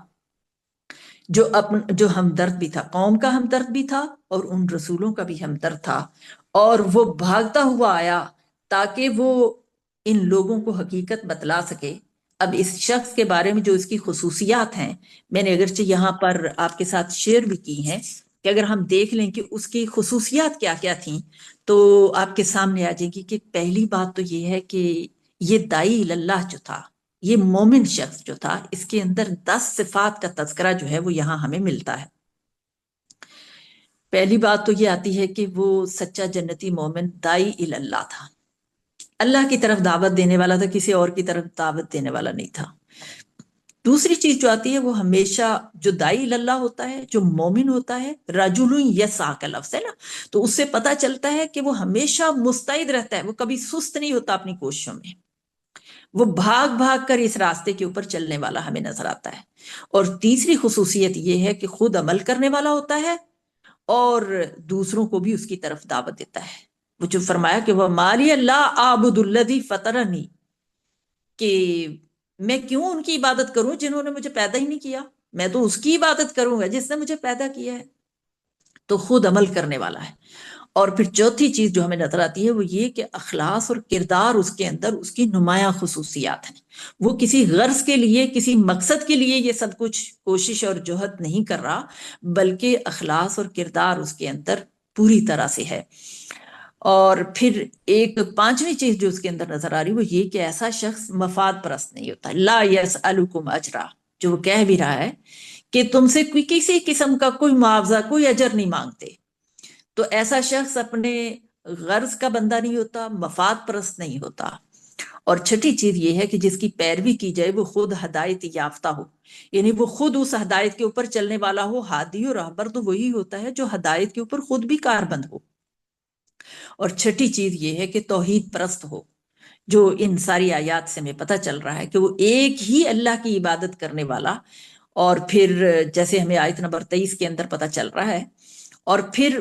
جو ہمدرد بھی تھا، قوم کا ہمدرد بھی تھا اور ان رسولوں کا بھی ہمدرد تھا. اور وہ بھاگتا ہوا آیا تاکہ وہ ان لوگوں کو حقیقت بتلا سکے. اب اس شخص کے بارے میں جو اس کی خصوصیات ہیں، میں نے اگرچہ یہاں پر آپ کے ساتھ شیئر بھی کی ہیں کہ اگر ہم دیکھ لیں کہ اس کی خصوصیات کیا کیا تھیں تو آپ کے سامنے آ جائے گی. کہ پہلی بات تو یہ ہے کہ یہ داعی اللہ جو تھا، یہ مومن شخص جو تھا، اس کے اندر 10 صفات کا تذکرہ جو ہے وہ یہاں ہمیں ملتا ہے. پہلی بات تو یہ آتی ہے کہ وہ سچا جنتی مومن داعی اللہ تھا، اللہ کی طرف دعوت دینے والا تھا، کسی اور کی طرف دعوت دینے والا نہیں تھا. دوسری چیز جو آتی ہے وہ ہمیشہ جو داعی اللہ ہوتا ہے، جو مومن ہوتا ہے، رجل یسعی کا لفظ ہے نا، تو اس سے پتہ چلتا ہے کہ وہ ہمیشہ مستعد رہتا ہے، وہ کبھی سست نہیں ہوتا اپنی کوششوں میں، وہ بھاگ بھاگ کر اس راستے کے اوپر چلنے والا ہمیں نظر آتا ہے. اور تیسری خصوصیت یہ ہے کہ خود عمل کرنے والا ہوتا ہے اور دوسروں کو بھی اس کی طرف دعوت دیتا ہے. وہ جو فرمایا کہ وہ مالی اللہ اعبد الذی فطرنی، کہ میں کیوں ان کی عبادت کروں جنہوں نے مجھے پیدا ہی نہیں کیا، میں تو اس کی عبادت کروں گا جس نے مجھے پیدا کیا ہے. تو خود عمل کرنے والا ہے. اور پھر چوتھی چیز جو ہمیں نظر آتی ہے وہ یہ کہ اخلاص اور کردار اس کے اندر اس کی نمایاں خصوصیات ہیں. وہ کسی غرض کے لیے، کسی مقصد کے لیے یہ سب کچھ کوشش اور جہد نہیں کر رہا، بلکہ اخلاص اور کردار اس کے اندر پوری طرح سے ہے. اور پھر ایک پانچویں چیز جو اس کے اندر نظر آ رہی وہ یہ کہ ایسا شخص مفاد پرست نہیں ہوتا. لا یسألکم اجرا، جو وہ کہہ بھی رہا ہے کہ تم سے کوئی کسی قسم کا کوئی معاوضہ، کوئی اجر نہیں مانگتے. تو ایسا شخص اپنے غرض کا بندہ نہیں ہوتا، مفاد پرست نہیں ہوتا. اور چھٹی چیز یہ ہے کہ جس کی پیروی کی جائے وہ خود ہدایت یافتہ ہو، یعنی وہ خود اس ہدایت کے اوپر چلنے والا ہو. ہادی اور رہبر تو وہی ہوتا ہے جو ہدایت کے اوپر خود بھی کاربند ہو. اور چھٹی چیز یہ ہے کہ توحید پرست ہو، جو ان ساری آیات سے ہمیں پتہ چل رہا ہے کہ وہ ایک ہی اللہ کی عبادت کرنے والا. اور پھر جیسے ہمیں آیت نمبر 23 کے اندر پتہ چل رہا ہے. اور پھر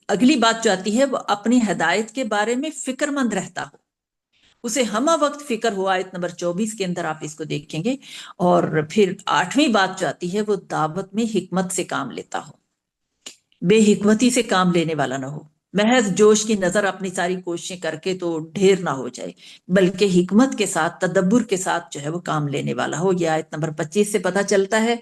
اگلی بات جو آتی ہے وہ اپنی ہدایت کے بارے میں فکر مند رہتا ہو، اسے ہمہ وقت فکر ہو. آیت نمبر 24 کے اندر آپ اس کو دیکھیں گے. اور پھر آٹھویں بات جو آتی ہے وہ دعوت میں حکمت سے کام لیتا ہو، بے حکمتی سے کام لینے والا نہ ہو، محض جوش کی نظر اپنی ساری کوششیں کر کے تو ڈھیر نہ ہو جائے، بلکہ حکمت کے ساتھ، تدبر کے ساتھ جو ہے وہ کام لینے والا ہو. یہ آیت نمبر 25 سے پتہ چلتا ہے.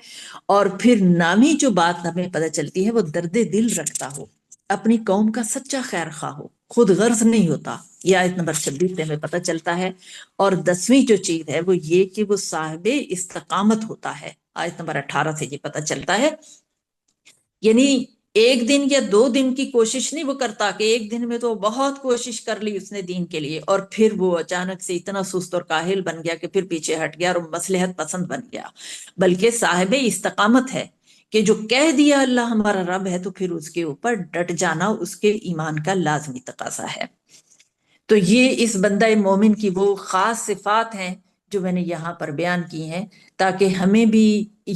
اور پھر نامی جو بات ہمیں پتہ چلتی ہے وہ درد دل رکھتا ہو، اپنی قوم کا سچا خیر خواہ ہو، خود غرض نہیں ہوتا. یہ آیت نمبر 26 سے ہمیں پتہ چلتا ہے. اور 10ویں جو چیز ہے وہ یہ کہ وہ صاحب استقامت ہوتا ہے. آیت نمبر 18 سے یہ پتہ چلتا ہے. یعنی ایک دن یا 2 دن کی کوشش نہیں وہ کرتا کہ ایک دن میں تو بہت کوشش کر لی اس نے دین کے لیے اور پھر وہ اچانک سے اتنا سست اور کاہل بن گیا کہ پھر پیچھے ہٹ گیا اور مصلحت پسند بن گیا. بلکہ صاحب استقامت ہے کہ جو کہہ دیا اللہ ہمارا رب ہے تو پھر اس کے اوپر ڈٹ جانا اس کے ایمان کا لازمی تقاضا ہے. تو یہ اس بندہ مومن کی وہ خاص صفات ہیں جو میں نے یہاں پر بیان کی ہیں، تاکہ ہمیں بھی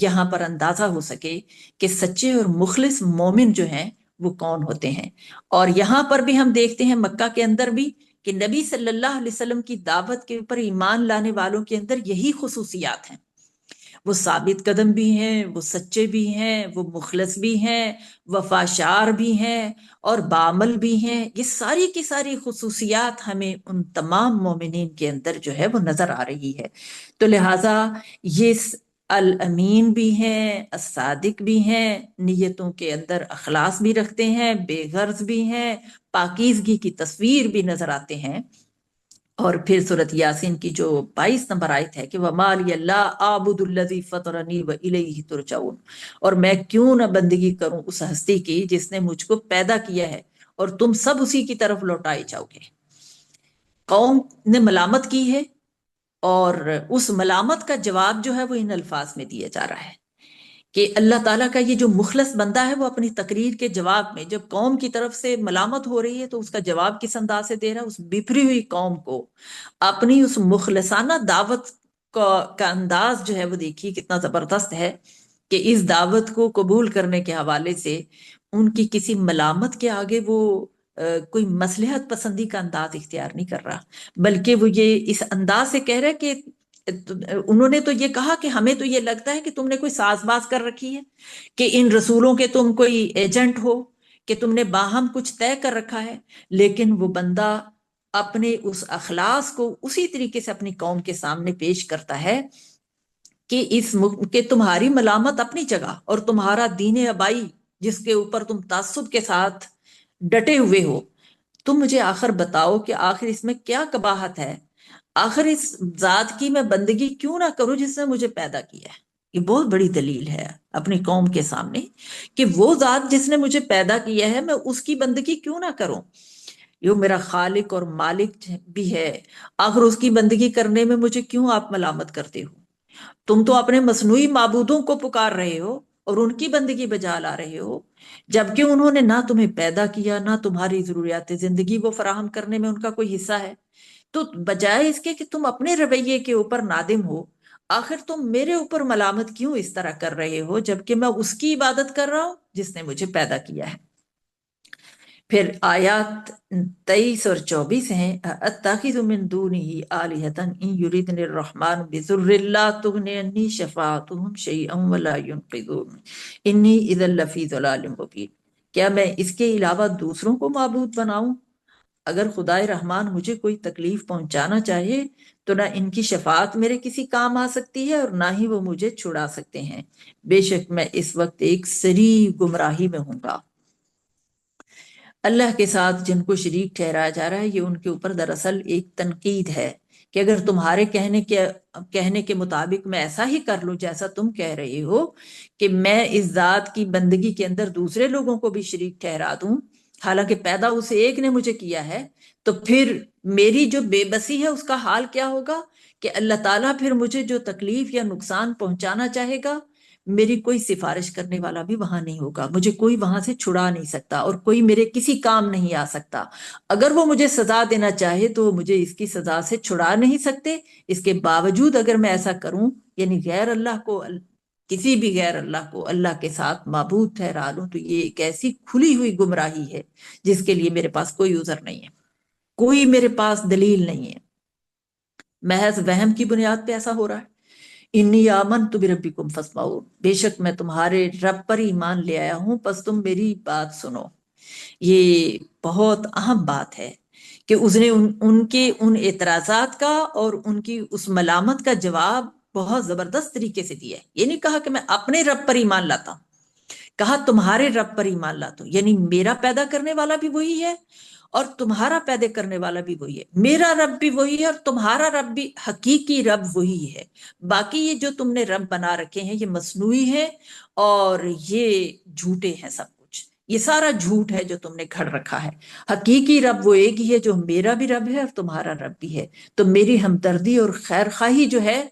یہاں پر اندازہ ہو سکے کہ سچے اور مخلص مومن جو ہیں وہ کون ہوتے ہیں۔ اور یہاں پر بھی ہم دیکھتے ہیں مکہ کے اندر بھی کہ نبی صلی اللہ علیہ وسلم کی دعوت کے اوپر ایمان لانے والوں کے اندر یہی خصوصیات ہیں۔ وہ ثابت قدم بھی ہیں، وہ سچے بھی ہیں، وہ مخلص بھی ہیں، وفاشار بھی ہیں، اور بعمل بھی ہیں۔ یہ ساری کی ساری خصوصیات ہمیں ان تمام مومنین کے اندر جو ہے وہ نظر آ رہی ہے۔ تو لہٰذا یہ الامین بھی ہیں، الصادق بھی ہیں، نیتوں کے اندر اخلاص بھی رکھتے ہیں، بے غرض بھی ہیں، پاکیزگی کی تصویر بھی نظر آتے ہیں۔ اور پھر سورۃ یاسین کی جو 22 نمبر آیت ہے کہ وَمَا لِيَ لَا أَعْبُدُ الَّذِي فَطَرَنِي وَإِلَيْهِ تُرْجَعُونَ، اور میں کیوں نہ بندگی کروں اس ہستی کی جس نے مجھ کو پیدا کیا ہے اور تم سب اسی کی طرف لوٹائے جاؤ گے۔ قوم نے ملامت کی ہے، اور اس ملامت کا جواب جو ہے وہ ان الفاظ میں دیا جا رہا ہے کہ اللہ تعالیٰ کا یہ جو مخلص بندہ ہے وہ اپنی تقریر کے جواب میں جب قوم کی طرف سے ملامت ہو رہی ہے تو اس کا جواب کس انداز سے دے رہا ہے؟ اس بپھری ہوئی قوم کو اپنی اس مخلصانہ دعوت کا انداز جو ہے وہ دیکھیے کتنا زبردست ہے کہ اس دعوت کو قبول کرنے کے حوالے سے ان کی کسی ملامت کے آگے وہ کوئی مصلحت پسندی کا انداز اختیار نہیں کر رہا، بلکہ وہ یہ اس انداز سے کہہ رہے کہ انہوں نے تو یہ کہا کہ ہمیں تو یہ لگتا ہے کہ تم نے کوئی ساز باز کر رکھی ہے، کہ ان رسولوں کے تم کوئی ایجنٹ ہو، کہ تم نے باہم کچھ طے کر رکھا ہے۔ لیکن وہ بندہ اپنے اس اخلاص کو اسی طریقے سے اپنی قوم کے سامنے پیش کرتا ہے کہ کہ تمہاری ملامت اپنی جگہ اور تمہارا دین آبائی جس کے اوپر تم تعصب کے ساتھ ڈٹے ہوئے ہو، تم مجھے آخر بتاؤ کہ آخر اس میں کیا قباحت ہے، آخر اس ذات کی میں بندگی کیوں نہ کروں جس نے مجھے پیدا کیا ہے۔ یہ بہت بڑی دلیل ہے اپنی قوم کے سامنے کہ وہ ذات جس نے مجھے پیدا کیا ہے میں اس کی بندگی کیوں نہ کروں، یہ میرا خالق اور مالک بھی ہے، آخر اس کی بندگی کرنے میں مجھے کیوں آپ ملامت کرتے ہو؟ تم تو اپنے مصنوعی معبودوں کو پکار رہے ہو اور ان کی بندگی بجا لا رہے ہو، جبکہ انہوں نے نہ تمہیں پیدا کیا نہ تمہاری ضروریات زندگی وہ فراہم کرنے میں ان کا کوئی حصہ ہے۔ تو بجائے اس کے کہ تم اپنے رویے کے اوپر نادم ہو، آخر تم میرے اوپر ملامت کیوں اس طرح کر رہے ہو جبکہ میں اس کی عبادت کر رہا ہوں جس نے مجھے پیدا کیا ہے۔ پھر آیات 23 اور 24 ہیں اتخذ من دونه آلهة ان يردن الرحمن بضر لا تغن عني شفاعتهم شيئا ولا ينقذون انی اذا لفی ضلال مبین، کیا میں اس کے علاوہ دوسروں کو معبود بناؤں؟ اگر خدائے رحمان مجھے کوئی تکلیف پہنچانا چاہے تو نہ ان کی شفاعت میرے کسی کام آ سکتی ہے اور نہ ہی وہ مجھے چھڑا سکتے ہیں، بے شک میں اس وقت ایک سری گمراہی میں ہوں گا۔ اللہ کے ساتھ جن کو شریک ٹھہرایا جا رہا ہے یہ ان کے اوپر دراصل ایک تنقید ہے کہ اگر تمہارے کہنے کے مطابق میں ایسا ہی کر لوں جیسا تم کہہ رہے ہو کہ میں اس ذات کی بندگی کے اندر دوسرے لوگوں کو بھی شریک ٹھہرا دوں حالانکہ پیدا اسے ایک نے مجھے کیا ہے، تو پھر میری جو بے بسی ہے اس کا حال کیا ہوگا کہ اللہ تعالیٰ پھر مجھے جو تکلیف یا نقصان پہنچانا چاہے گا میری کوئی سفارش کرنے والا بھی وہاں نہیں ہوگا، مجھے کوئی وہاں سے چھڑا نہیں سکتا اور کوئی میرے کسی کام نہیں آ سکتا۔ اگر وہ مجھے سزا دینا چاہے تو وہ مجھے اس کی سزا سے چھڑا نہیں سکتے۔ اس کے باوجود اگر میں ایسا کروں یعنی غیر اللہ کو کسی بھی غیر اللہ کو اللہ کے ساتھ معبود ٹھہرا لوں تو یہ ایک ایسی کھلی ہوئی گمراہی ہے جس کے لیے میرے پاس کوئی عذر نہیں ہے، کوئی میرے پاس دلیل نہیں ہے، محض وہم کی بنیاد پہ ایسا ہو رہا ہے۔ انی آمنت بربکم فاسمعون، بے شک میں تمہارے رب پر ایمان لے آیا ہوں پس تم میری بات سنو۔ یہ بہت اہم بات ہے کہ اس نے ان کے ان اعتراضات کا اور ان کی اس ملامت کا جواب بہت زبردست طریقے سے دیا ہے۔ یہ نہیں کہا کہ میں اپنے رب پر ایمان لاتا ہوں، کہا تمہارے رب پر ایمان لاتا ہوں، یعنی میرا پیدا کرنے والا بھی وہی ہے اور تمہارا پیدا کرنے والا بھی وہی ہے، میرا رب بھی وہی ہے اور تمہارا رب بھی حقیقی رب وہی ہے۔ باقی یہ جو تم نے رب بنا رکھے ہیں یہ مصنوعی ہے اور یہ جھوٹے ہیں، سب کچھ یہ سارا جھوٹ ہے جو تم نے گھڑ رکھا ہے۔ حقیقی رب وہ ایک ہی ہے جو میرا بھی رب ہے اور تمہارا رب بھی ہے۔ تو میری ہمدردی اور خیر خواہی جو ہے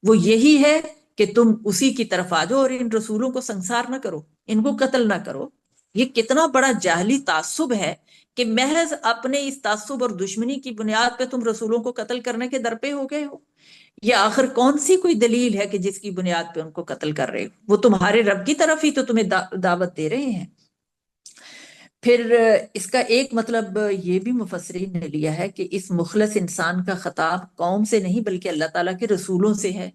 وہ یہی ہے کہ تم اسی کی طرف آ جاؤ اور ان رسولوں کو سنسار نہ کرو، ان کو قتل نہ کرو۔ یہ کتنا بڑا جاہلی تعصب ہے کہ محض اپنے اس تعصب اور دشمنی کی بنیاد پہ تم رسولوں کو قتل کرنے کے در پہ ہو گئے ہو۔ یا آخر کون سی کوئی دلیل ہے کہ جس کی بنیاد پہ ان کو قتل کر رہے ہو؟ وہ تمہارے رب کی طرف ہی تو تمہیں دعوت دے رہے ہیں۔ پھر اس کا ایک مطلب یہ بھی مفسرین نے لیا ہے کہ اس مخلص انسان کا خطاب قوم سے نہیں بلکہ اللہ تعالیٰ کے رسولوں سے ہے،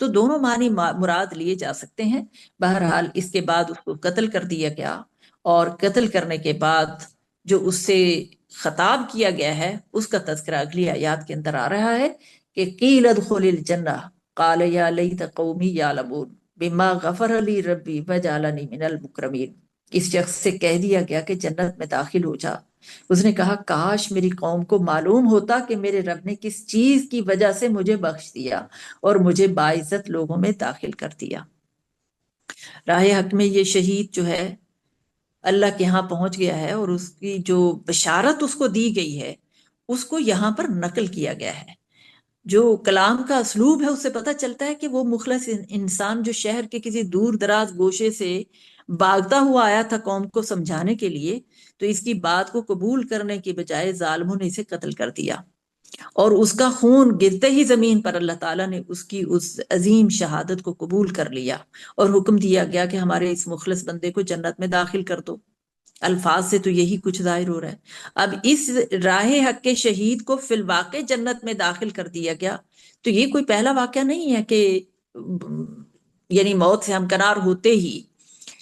تو دونوں معنی مراد لیے جا سکتے ہیں۔ بہرحال اس کے بعد اس کو قتل کر دیا گیا، اور قتل کرنے کے بعد جو اس سے خطاب کیا گیا ہے اس کا تذکرہ اگلی آیات کے اندر آ رہا ہے کہ قیل ادخل الجنہ قال یا لیت قومی یعلمون بما غفر لی ربی وجعلنی من المکرمین۔ اس شخص سے کہہ دیا گیا کہ جنت میں داخل ہو جا، اس نے کہا کاش میری قوم کو معلوم ہوتا کہ میرے رب نے کس چیز کی وجہ سے مجھے بخش دیا اور مجھے باعزت لوگوں میں داخل کر دیا۔ راہ حق میں یہ شہید جو ہے اللہ کے ہاں پہنچ گیا ہے، اور اس کی جو بشارت اس کو دی گئی ہے اس کو یہاں پر نقل کیا گیا ہے۔ جو کلام کا اسلوب ہے اس سے پتہ چلتا ہے کہ وہ مخلص انسان جو شہر کے کسی دور دراز گوشے سے بھاگتا ہوا آیا تھا قوم کو سمجھانے کے لیے، تو اس کی بات کو قبول کرنے کی بجائے ظالموں نے اسے قتل کر دیا، اور اس کا خون گرتے ہی زمین پر اللہ تعالیٰ نے اس کی اس عظیم شہادت کو قبول کر لیا، اور حکم دیا گیا کہ ہمارے اس مخلص بندے کو جنت میں داخل کر دو۔ الفاظ سے تو یہی کچھ ظاہر ہو رہا ہے۔ اب اس راہ حق کے شہید کو فی الواقع جنت میں داخل کر دیا گیا، تو یہ کوئی پہلا واقعہ نہیں ہے کہ یعنی موت سے ہمکنار ہوتے ہی،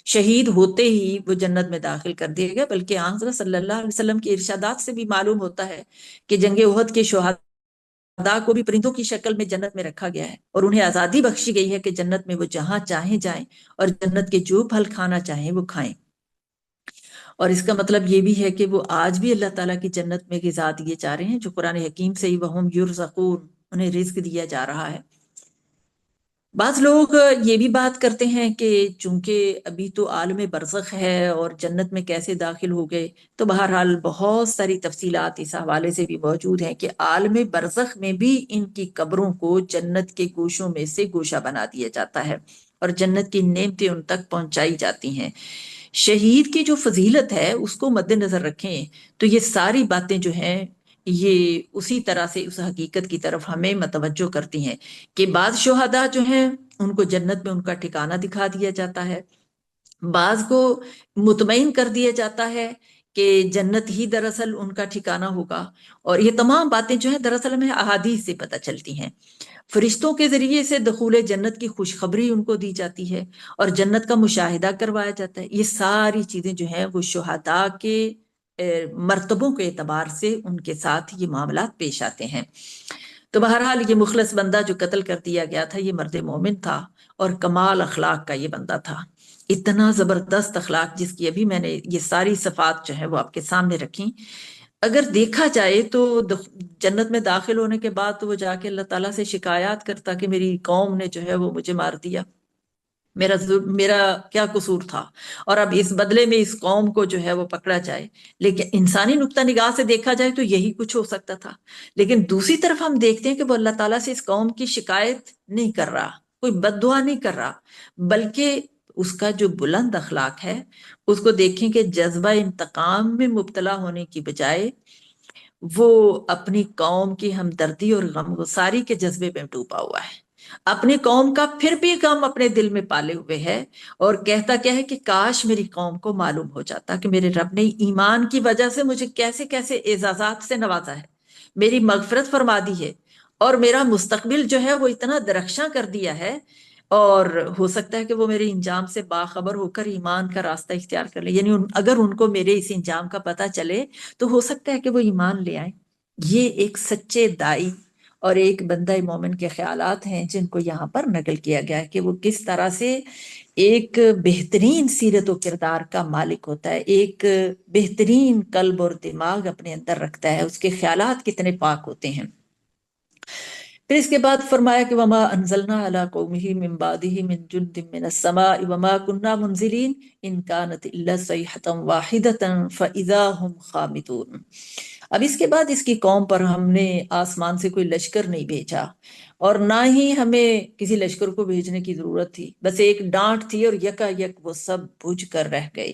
شہید ہوتے ہی وہ جنت میں داخل کر دیا گیا، بلکہ آن حضرت صلی اللہ علیہ وسلم کی ارشادات سے بھی معلوم ہوتا ہے کہ جنگ احد کے شہداء کو بھی پرندوں کی شکل میں جنت میں رکھا گیا ہے، اور انہیں آزادی بخشی گئی ہے کہ جنت میں وہ جہاں چاہیں جائیں اور جنت کے جو پھل کھانا چاہیں وہ کھائیں۔ اور اس کا مطلب یہ بھی ہے کہ وہ آج بھی اللہ تعالیٰ کی جنت میں غذا دیے جا رہے ہیں، جو قرآن حکیم سے ہی وہم یرزقون، انہیں رزق دیا جا رہا ہے۔ بعض لوگ یہ بھی بات کرتے ہیں کہ چونکہ ابھی تو عالم برزخ ہے اور جنت میں کیسے داخل ہو گئے، تو بہرحال بہت ساری تفصیلات اس حوالے سے بھی موجود ہیں کہ عالم برزخ میں بھی ان کی قبروں کو جنت کے گوشوں میں سے گوشہ بنا دیا جاتا ہے، اور جنت کی نعمتیں ان تک پہنچائی جاتی ہیں۔ شہید کی جو فضیلت ہے اس کو مد نظر رکھیں تو یہ ساری باتیں جو ہیں یہ اسی طرح سے اس حقیقت کی طرف ہمیں متوجہ کرتی ہیں کہ بعض شہداء جو ہیں ان کو جنت میں ان کا ٹھکانہ دکھا دیا جاتا ہے، بعض کو مطمئن کر دیا جاتا ہے کہ جنت ہی دراصل ان کا ٹھکانہ ہوگا، اور یہ تمام باتیں جو ہیں دراصل ہمیں احادیث سے پتہ چلتی ہیں۔ فرشتوں کے ذریعے سے دخول جنت کی خوشخبری ان کو دی جاتی ہے، اور جنت کا مشاہدہ کروایا جاتا ہے۔ یہ ساری چیزیں جو ہیں وہ شہداء کے مرتبوں کے اعتبار سے ان کے ساتھ یہ معاملات پیش آتے ہیں۔ تو بہرحال یہ مخلص بندہ جو قتل کر دیا گیا تھا یہ مرد مومن تھا، اور کمال اخلاق کا یہ بندہ تھا، اتنا زبردست اخلاق جس کی ابھی میں نے یہ ساری صفات جو ہیں وہ آپ کے سامنے رکھیں۔ اگر دیکھا جائے تو جنت میں داخل ہونے کے بعد تو وہ جا کے اللہ تعالیٰ سے شکایات کرتا کہ میری قوم نے جو ہے وہ مجھے مار دیا، میرا کیا قصور تھا، اور اب اس بدلے میں اس قوم کو جو ہے وہ پکڑا جائے۔ لیکن انسانی نقطہ نگاہ سے دیکھا جائے تو یہی کچھ ہو سکتا تھا، لیکن دوسری طرف ہم دیکھتے ہیں کہ وہ اللہ تعالیٰ سے اس قوم کی شکایت نہیں کر رہا، کوئی بد دعا نہیں کر رہا، بلکہ اس کا جو بلند اخلاق ہے اس کو دیکھیں کہ جذبہ انتقام میں مبتلا ہونے کی بجائے وہ اپنی قوم کی ہمدردی اور غمگساری کے جذبے میں ڈوبا ہوا ہے، اپنی قوم کا پھر بھی غم اپنے دل میں پالے ہوئے ہے، اور کہتا کیا ہے کہ کاش میری قوم کو معلوم ہو جاتا کہ میرے رب نے ایمان کی وجہ سے مجھے کیسے کیسے اعزازات سے نوازا ہے، میری مغفرت فرما دی ہے، اور میرا مستقبل جو ہے وہ اتنا درخشاں کر دیا ہے، اور ہو سکتا ہے کہ وہ میرے انجام سے باخبر ہو کر ایمان کا راستہ اختیار کر لے، یعنی اگر ان کو میرے اس انجام کا پتہ چلے تو ہو سکتا ہے کہ وہ ایمان لے آئیں۔ یہ ایک سچے دائی اور ایک بندہ مومن کے خیالات ہیں جن کو یہاں پر نقل کیا گیا ہے کہ وہ کس طرح سے ایک بہترین سیرت و کردار کا مالک ہوتا ہے، ایک بہترین قلب اور دماغ اپنے اندر رکھتا ہے، اس کے خیالات کتنے پاک ہوتے ہیں۔ پھر اس کے بعد فرمایا کہ وما انزلنا علی قومہ من بعدہ من جند من السماء وما كنا منزلین ان كانت الا صیحة واحدة فاذا هم خامدون۔ اب اس کے بعد اس کی قوم پر ہم نے آسمان سے کوئی لشکر نہیں بھیجا، اور نہ ہی ہمیں کسی لشکر کو بھیجنے کی ضرورت تھی، بس ایک ڈانٹ تھی اور یکا یک وہ سب بجھ کر رہ گئے۔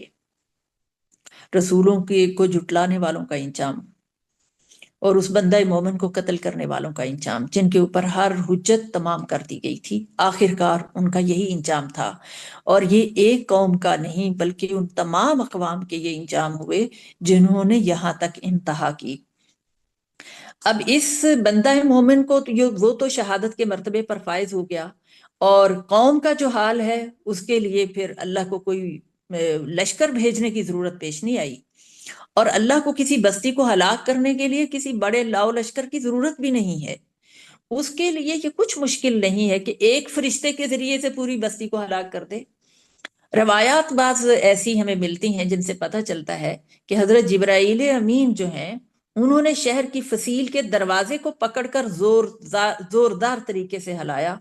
رسولوں کو جھٹلانے والوں کا انجام، اور اس بندہ مومن کو قتل کرنے والوں کا انجام، جن کے اوپر ہر حجت تمام کر دی گئی تھی، آخر کار ان کا یہی انجام تھا۔ اور یہ ایک قوم کا نہیں بلکہ ان تمام اقوام کے یہ انجام ہوئے جنہوں نے یہاں تک انتہا کی۔ اب اس بندہ مومن کو وہ تو شہادت کے مرتبے پر فائز ہو گیا، اور قوم کا جو حال ہے اس کے لیے پھر اللہ کو کوئی لشکر بھیجنے کی ضرورت پیش نہیں آئی، اور اللہ کو کسی بستی کو ہلاک کرنے کے لیے کسی بڑے لاؤ لشکر کی ضرورت بھی نہیں ہے۔ اس کے لیے یہ کچھ مشکل نہیں ہے کہ ایک فرشتے کے ذریعے سے پوری بستی کو ہلاک کر دے۔ روایات بعض ایسی ہمیں ملتی ہیں جن سے پتہ چلتا ہے کہ حضرت جبرائیل امین جو ہیں انہوں نے شہر کی فصیل کے دروازے کو پکڑ کر زوردار طریقے سے ہلایا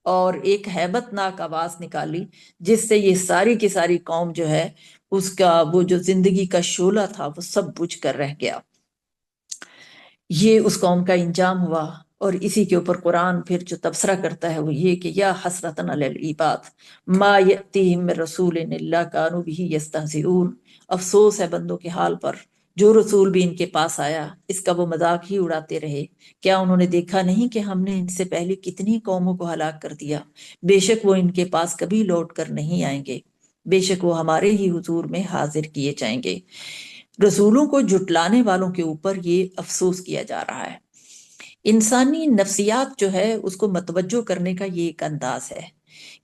اور ایک ہیبت ناک آواز نکالی، جس سے یہ ساری کی ساری قوم جو ہے اس کا وہ جو زندگی کا شعلہ تھا وہ سب بجھ کر رہ گیا۔ یہ اس قوم کا انجام ہوا، اور اسی کے اوپر قرآن پھر جو تبصرہ کرتا ہے وہ یہ کہ یا حسرتن علی العباد ما یأتیہم من رسول الا کانوا بہ یستہزئون، افسوس ہے بندوں کے حال پر، جو رسول بھی ان کے پاس آیا اس کا وہ مذاق ہی اڑاتے رہے۔ کیا انہوں نے دیکھا نہیں کہ ہم نے ان سے پہلے کتنی قوموں کو ہلاک کر دیا، بے شک وہ ان کے پاس کبھی لوٹ کر نہیں آئیں گے، بے شک وہ ہمارے ہی حضور میں حاضر کیے جائیں گے۔ رسولوں کو جھٹلانے والوں کے اوپر یہ افسوس کیا جا رہا ہے۔ انسانی نفسیات جو ہے اس کو متوجہ کرنے کا یہ ایک انداز ہے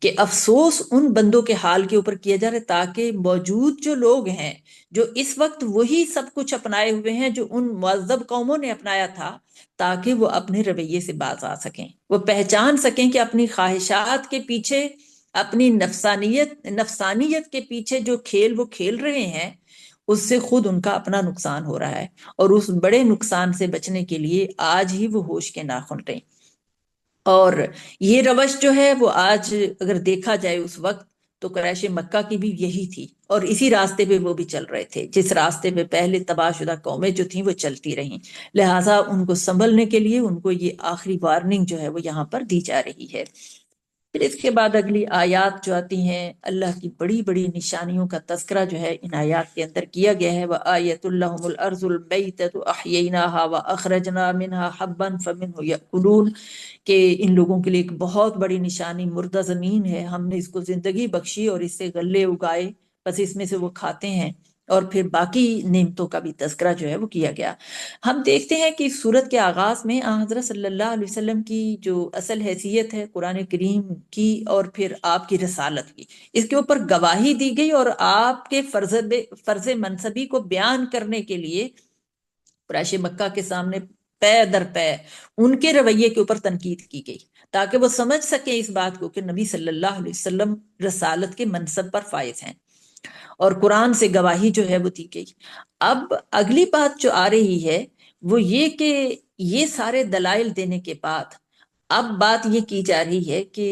کہ افسوس ان بندوں کے حال کے اوپر کیا جا رہا ہے تاکہ موجود جو لوگ ہیں جو اس وقت وہی سب کچھ اپنائے ہوئے ہیں جو ان معذب قوموں نے اپنایا تھا، تاکہ وہ اپنے رویے سے باز آ سکیں، وہ پہچان سکیں کہ اپنی خواہشات کے پیچھے، اپنی نفسانیت کے پیچھے جو کھیل وہ کھیل رہے ہیں اس سے خود ان کا اپنا نقصان ہو رہا ہے، اور اس بڑے نقصان سے بچنے کے لیے آج ہی وہ ہوش کے ناخن رہیں۔ اور یہ روش جو ہے وہ آج اگر دیکھا جائے اس وقت تو قریش مکہ کی بھی یہی تھی، اور اسی راستے پہ وہ بھی چل رہے تھے جس راستے پہ پہلے تباہ شدہ قومیں جو تھیں وہ چلتی رہیں، لہٰذا ان کو سنبھلنے کے لیے ان کو یہ آخری وارننگ جو ہے وہ یہاں پر دی جا رہی ہے۔ پھر اس کے بعد اگلی آیات جو آتی ہیں اللہ کی بڑی بڑی نشانیوں کا تذکرہ جو ہے ان آیات کے اندر کیا گیا ہے۔ وَآیَةٌ لَهُمُ الْأَرْضُ الْمَيْتَةُ أَحْيَيْنَاهَا وَأَخْرَجْنَا مِنْهَا حَبًّا فَمِنْهُ يَأْكُلُونَ، کہ ان لوگوں کے لیے ایک بہت بڑی نشانی مردہ زمین ہے، ہم نے اس کو زندگی بخشی اور اس سے غلے اگائے، بس اس میں سے وہ کھاتے ہیں، اور پھر باقی نعمتوں کا بھی تذکرہ جو ہے وہ کیا گیا۔ ہم دیکھتے ہیں کہ اس سورت کے آغاز میں آن حضرت صلی اللہ علیہ وسلم کی جو اصل حیثیت ہے قرآن کریم کی اور پھر آپ کی رسالت کی، اس کے اوپر گواہی دی گئی، اور آپ کے فرض منصبی کو بیان کرنے کے لیے قریش مکہ کے سامنے پے در پے ان کے رویے کے اوپر تنقید کی گئی، تاکہ وہ سمجھ سکیں اس بات کو کہ نبی صلی اللہ علیہ وسلم رسالت کے منصب پر فائز ہیں، اور قرآن سے گواہی جو ہے وہ دی گئی۔ اب اگلی بات جو آ رہی ہے وہ یہ کہ یہ سارے دلائل دینے کے بعد اب بات یہ کی جا رہی ہے کہ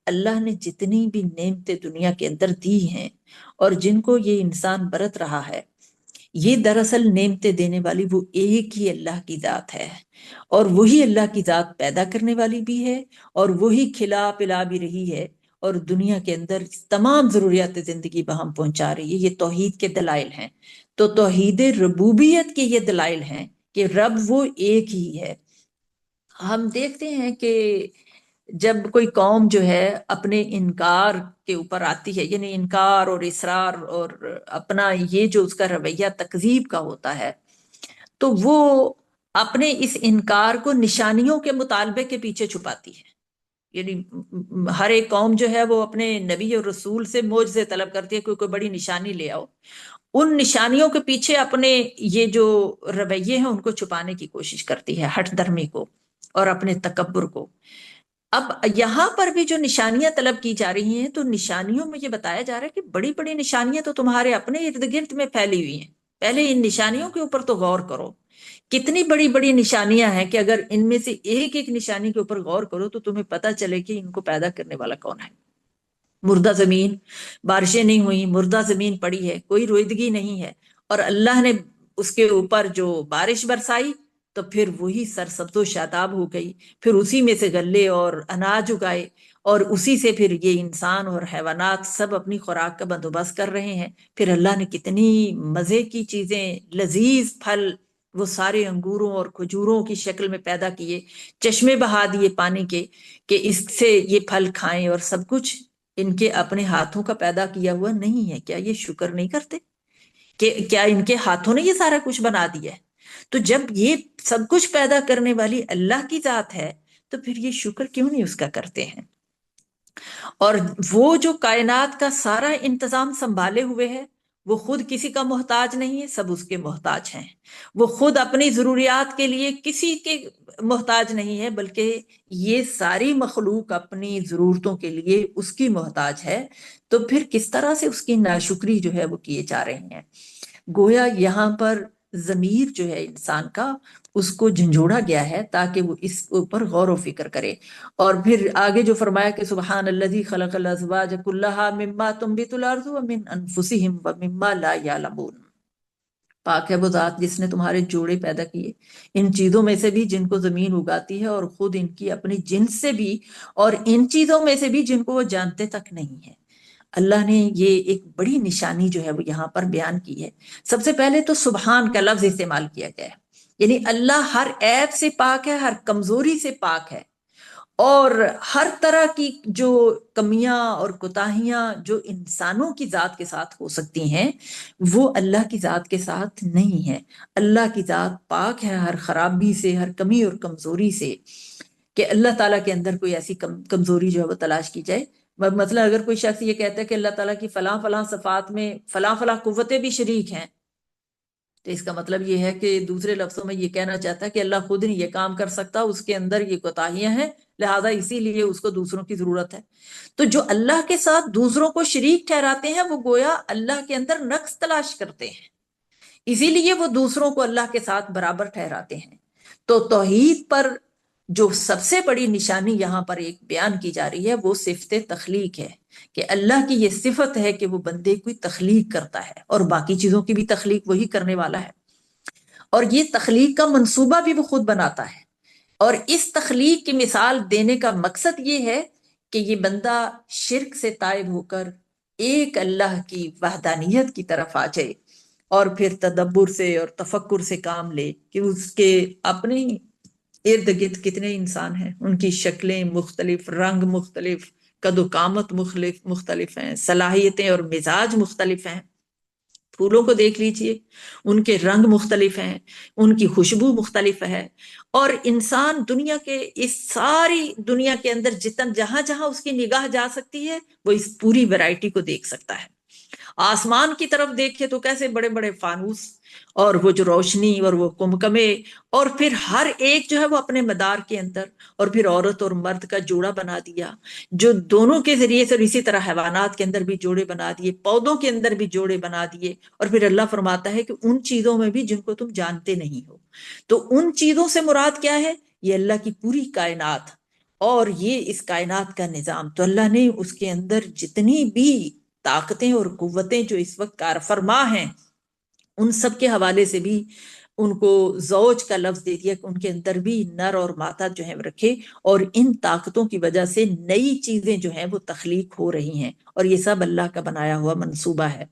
اللہ نے جتنی بھی نعمتیں دنیا کے اندر دی ہیں اور جن کو یہ انسان برت رہا ہے، یہ دراصل نعمتیں دینے والی وہ ایک ہی اللہ کی ذات ہے، اور وہی اللہ کی ذات پیدا کرنے والی بھی ہے، اور وہی کھلا پلا بھی رہی ہے، اور دنیا کے اندر تمام ضروریات زندگی بہم پہنچا رہی ہے۔ یہ توحید کے دلائل ہیں، تو توحید ربوبیت کے یہ دلائل ہیں کہ رب وہ ایک ہی ہے۔ ہم دیکھتے ہیں کہ جب کوئی قوم جو ہے اپنے انکار کے اوپر آتی ہے، یعنی انکار اور اصرار اور اپنا یہ جو اس کا رویہ تکذیب کا ہوتا ہے، تو وہ اپنے اس انکار کو نشانیوں کے مطالبے کے پیچھے چھپاتی ہے۔ یعنی ہر ایک قوم جو ہے وہ اپنے نبی اور رسول سے معجزے طلب کرتی ہے کہ کوئی بڑی نشانی لے آؤ، ان نشانیوں کے پیچھے اپنے یہ جو رویے ہیں ان کو چھپانے کی کوشش کرتی ہے، ہٹ درمی کو اور اپنے تکبر کو۔ اب یہاں پر بھی جو نشانیاں طلب کی جا رہی ہیں تو نشانیوں میں یہ بتایا جا رہا ہے کہ بڑی بڑی نشانیاں تو تمہارے اپنے ارد گرد میں پھیلی ہوئی ہیں، پہلے ان نشانیوں کے اوپر تو غور کرو۔ کتنی بڑی بڑی نشانیاں ہیں کہ اگر ان میں سے ایک ایک نشانی کے اوپر غور کرو تو تمہیں پتہ چلے کہ ان کو پیدا کرنے والا کون ہے۔ مردہ زمین، بارشیں نہیں ہوئی، مردہ زمین پڑی ہے، کوئی رویدگی نہیں ہے، اور اللہ نے اس کے اوپر جو بارش برسائی تو پھر وہی سرسبز و شاداب ہو گئی، پھر اسی میں سے غلے اور اناج اگائے، اور اسی سے پھر یہ انسان اور حیوانات سب اپنی خوراک کا بندوبست کر رہے ہیں۔ پھر اللہ نے کتنی مزے کی چیزیں، لذیذ پھل وہ سارے انگوروں اور کھجوروں کی شکل میں پیدا کیے، چشمے بہا دیے پانی کے کہ اس سے یہ پھل کھائیں، اور سب کچھ ان کے اپنے ہاتھوں کا پیدا کیا ہوا نہیں ہے، کیا یہ شکر نہیں کرتے کہ کیا ان کے ہاتھوں نے یہ سارا کچھ بنا دیا ہے؟ تو جب یہ سب کچھ پیدا کرنے والی اللہ کی ذات ہے تو پھر یہ شکر کیوں نہیں اس کا کرتے ہیں؟ اور وہ جو کائنات کا سارا انتظام سنبھالے ہوئے ہے، وہ خود کسی کا محتاج نہیں ہے، سب اس کے محتاج ہیں۔ وہ خود اپنی ضروریات کے لیے کسی کے محتاج نہیں ہے، بلکہ یہ ساری مخلوق اپنی ضرورتوں کے لیے اس کی محتاج ہے، تو پھر کس طرح سے اس کی ناشکری جو ہے وہ کیے جا رہے ہیں؟ گویا یہاں پر ضمیر جو ہے انسان کا، اس کو جھنجھوڑا گیا ہے تاکہ وہ اس اوپر غور و فکر کرے۔ اور پھر آگے جو فرمایا کہ سبحان الذی خلق الازواج کلھا مما تنبت الارض ومن انفسہم ومما لا یعلمون، پاک ہے وہ ذات جس نے تمہارے جوڑے پیدا کیے ان چیزوں میں سے بھی جن کو زمین اگاتی ہے، اور خود ان کی اپنی جنس سے بھی، اور ان چیزوں میں سے بھی جن کو وہ جانتے تک نہیں ہے۔ اللہ نے یہ ایک بڑی نشانی جو ہے وہ یہاں پر بیان کی ہے۔ سب سے پہلے تو سبحان کا لفظ استعمال کیا گیا ہے، یعنی اللہ ہر عیب سے پاک ہے، ہر کمزوری سے پاک ہے، اور ہر طرح کی جو کمیاں اور کوتاہیاں جو انسانوں کی ذات کے ساتھ ہو سکتی ہیں وہ اللہ کی ذات کے ساتھ نہیں ہے۔ اللہ کی ذات پاک ہے ہر خرابی سے، ہر کمی اور کمزوری سے، کہ اللہ تعالیٰ کے اندر کوئی ایسی کمزوری جو ہے وہ تلاش کی جائے۔ مثلا اگر کوئی شخص یہ کہتا ہے کہ اللہ تعالیٰ کی فلاں فلاں صفات میں فلاں فلاں قوتیں بھی شریک ہیں، تو اس کا مطلب یہ ہے کہ دوسرے لفظوں میں یہ کہنا چاہتا ہے کہ اللہ خود نہیں یہ کام کر سکتا، اس کے اندر یہ کوتاہیاں ہیں، لہذا اسی لیے اس کو دوسروں کی ضرورت ہے۔ تو جو اللہ کے ساتھ دوسروں کو شریک ٹھہراتے ہیں وہ گویا اللہ کے اندر نقص تلاش کرتے ہیں، اسی لیے وہ دوسروں کو اللہ کے ساتھ برابر ٹھہراتے ہیں۔ تو توحید پر جو سب سے بڑی نشانی یہاں پر ایک بیان کی جا رہی ہے وہ صفت تخلیق ہے، کہ اللہ کی یہ صفت ہے کہ وہ بندے کو تخلیق کرتا ہے، اور باقی چیزوں کی بھی تخلیق وہی کرنے والا ہے، اور یہ تخلیق کا منصوبہ بھی وہ خود بناتا ہے۔ اور اس تخلیق کی مثال دینے کا مقصد یہ ہے کہ یہ بندہ شرک سے تائب ہو کر ایک اللہ کی وحدانیت کی طرف آ جائے، اور پھر تدبر سے اور تفکر سے کام لے کہ اس کے اپنے ارد گرد کتنے انسان ہیں، ان کی شکلیں مختلف، رنگ مختلف، قد و قامت مختلف ہیں، صلاحیتیں اور مزاج مختلف ہیں۔ پھولوں کو دیکھ لیجئے، ان کے رنگ مختلف ہیں، ان کی خوشبو مختلف ہے، اور انسان دنیا کے اس ساری دنیا کے اندر جہاں جہاں اس کی نگاہ جا سکتی ہے وہ اس پوری ویرائٹی کو دیکھ سکتا ہے۔ آسمان کی طرف دیکھے تو کیسے بڑے بڑے فانوس اور وہ جو روشنی اور وہ کمکمے، اور پھر ہر ایک جو ہے وہ اپنے مدار کے اندر، اور پھر عورت اور مرد کا جوڑا بنا دیا جو دونوں کے ذریعے سے، اور اسی طرح حیوانات کے اندر بھی جوڑے بنا دیے، پودوں کے اندر بھی جوڑے بنا دیے، اور پھر اللہ فرماتا ہے کہ ان چیزوں میں بھی جن کو تم جانتے نہیں ہو۔ تو ان چیزوں سے مراد کیا ہے؟ یہ اللہ کی پوری کائنات، اور یہ اس کائنات کا نظام۔ تو اللہ نے اس کے اندر جتنی بھی طاقتیں اور قوتیں جو اس وقت کار فرما ہیں ان سب کے حوالے سے بھی ان کو زوج کا لفظ دے دیا کہ ان کے اندر بھی نر اور مادہ جو ہے رکھے، اور ان طاقتوں کی وجہ سے نئی چیزیں جو ہیں وہ تخلیق ہو رہی ہیں، اور یہ سب اللہ کا بنایا ہوا منصوبہ ہے۔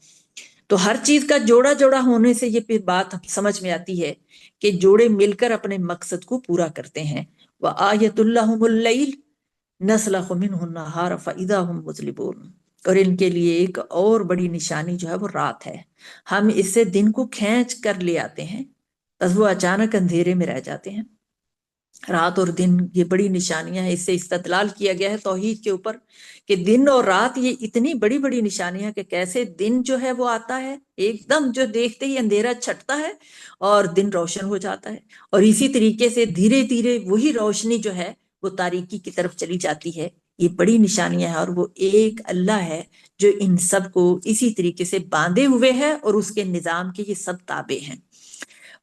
تو ہر چیز کا جوڑا جوڑا ہونے سے یہ پھر بات سمجھ میں آتی ہے کہ جوڑے مل کر اپنے مقصد کو پورا کرتے ہیں۔ وَآیَةٌ لَّهُمُ اللَّیْلُ نَسْلَخُ مِنْهُ النَّهَارَ فَإِذَا هُمْ مُظْلِمُونَ، اور ان کے لیے ایک اور بڑی نشانی جو ہے وہ رات ہے، ہم اس سے دن کو کھینچ کر لے آتے ہیں، بس وہ اچانک اندھیرے میں رہ جاتے ہیں۔ رات اور دن یہ بڑی نشانیاں ہیں، اس سے استدلال کیا گیا ہے توحید کے اوپر کہ دن اور رات یہ اتنی بڑی بڑی نشانیاں کہ کیسے دن جو ہے وہ آتا ہے ایک دم، جو دیکھتے ہی اندھیرا چھٹتا ہے اور دن روشن ہو جاتا ہے، اور اسی طریقے سے دھیرے دھیرے وہی روشنی جو ہے وہ تاریکی کی طرف چلی جاتی ہے۔ یہ بڑی نشانیاں ہیں، اور وہ ایک اللہ ہے جو ان سب کو اسی طریقے سے باندھے ہوئے ہے، اور اس کے نظام کے یہ سب تابع ہیں۔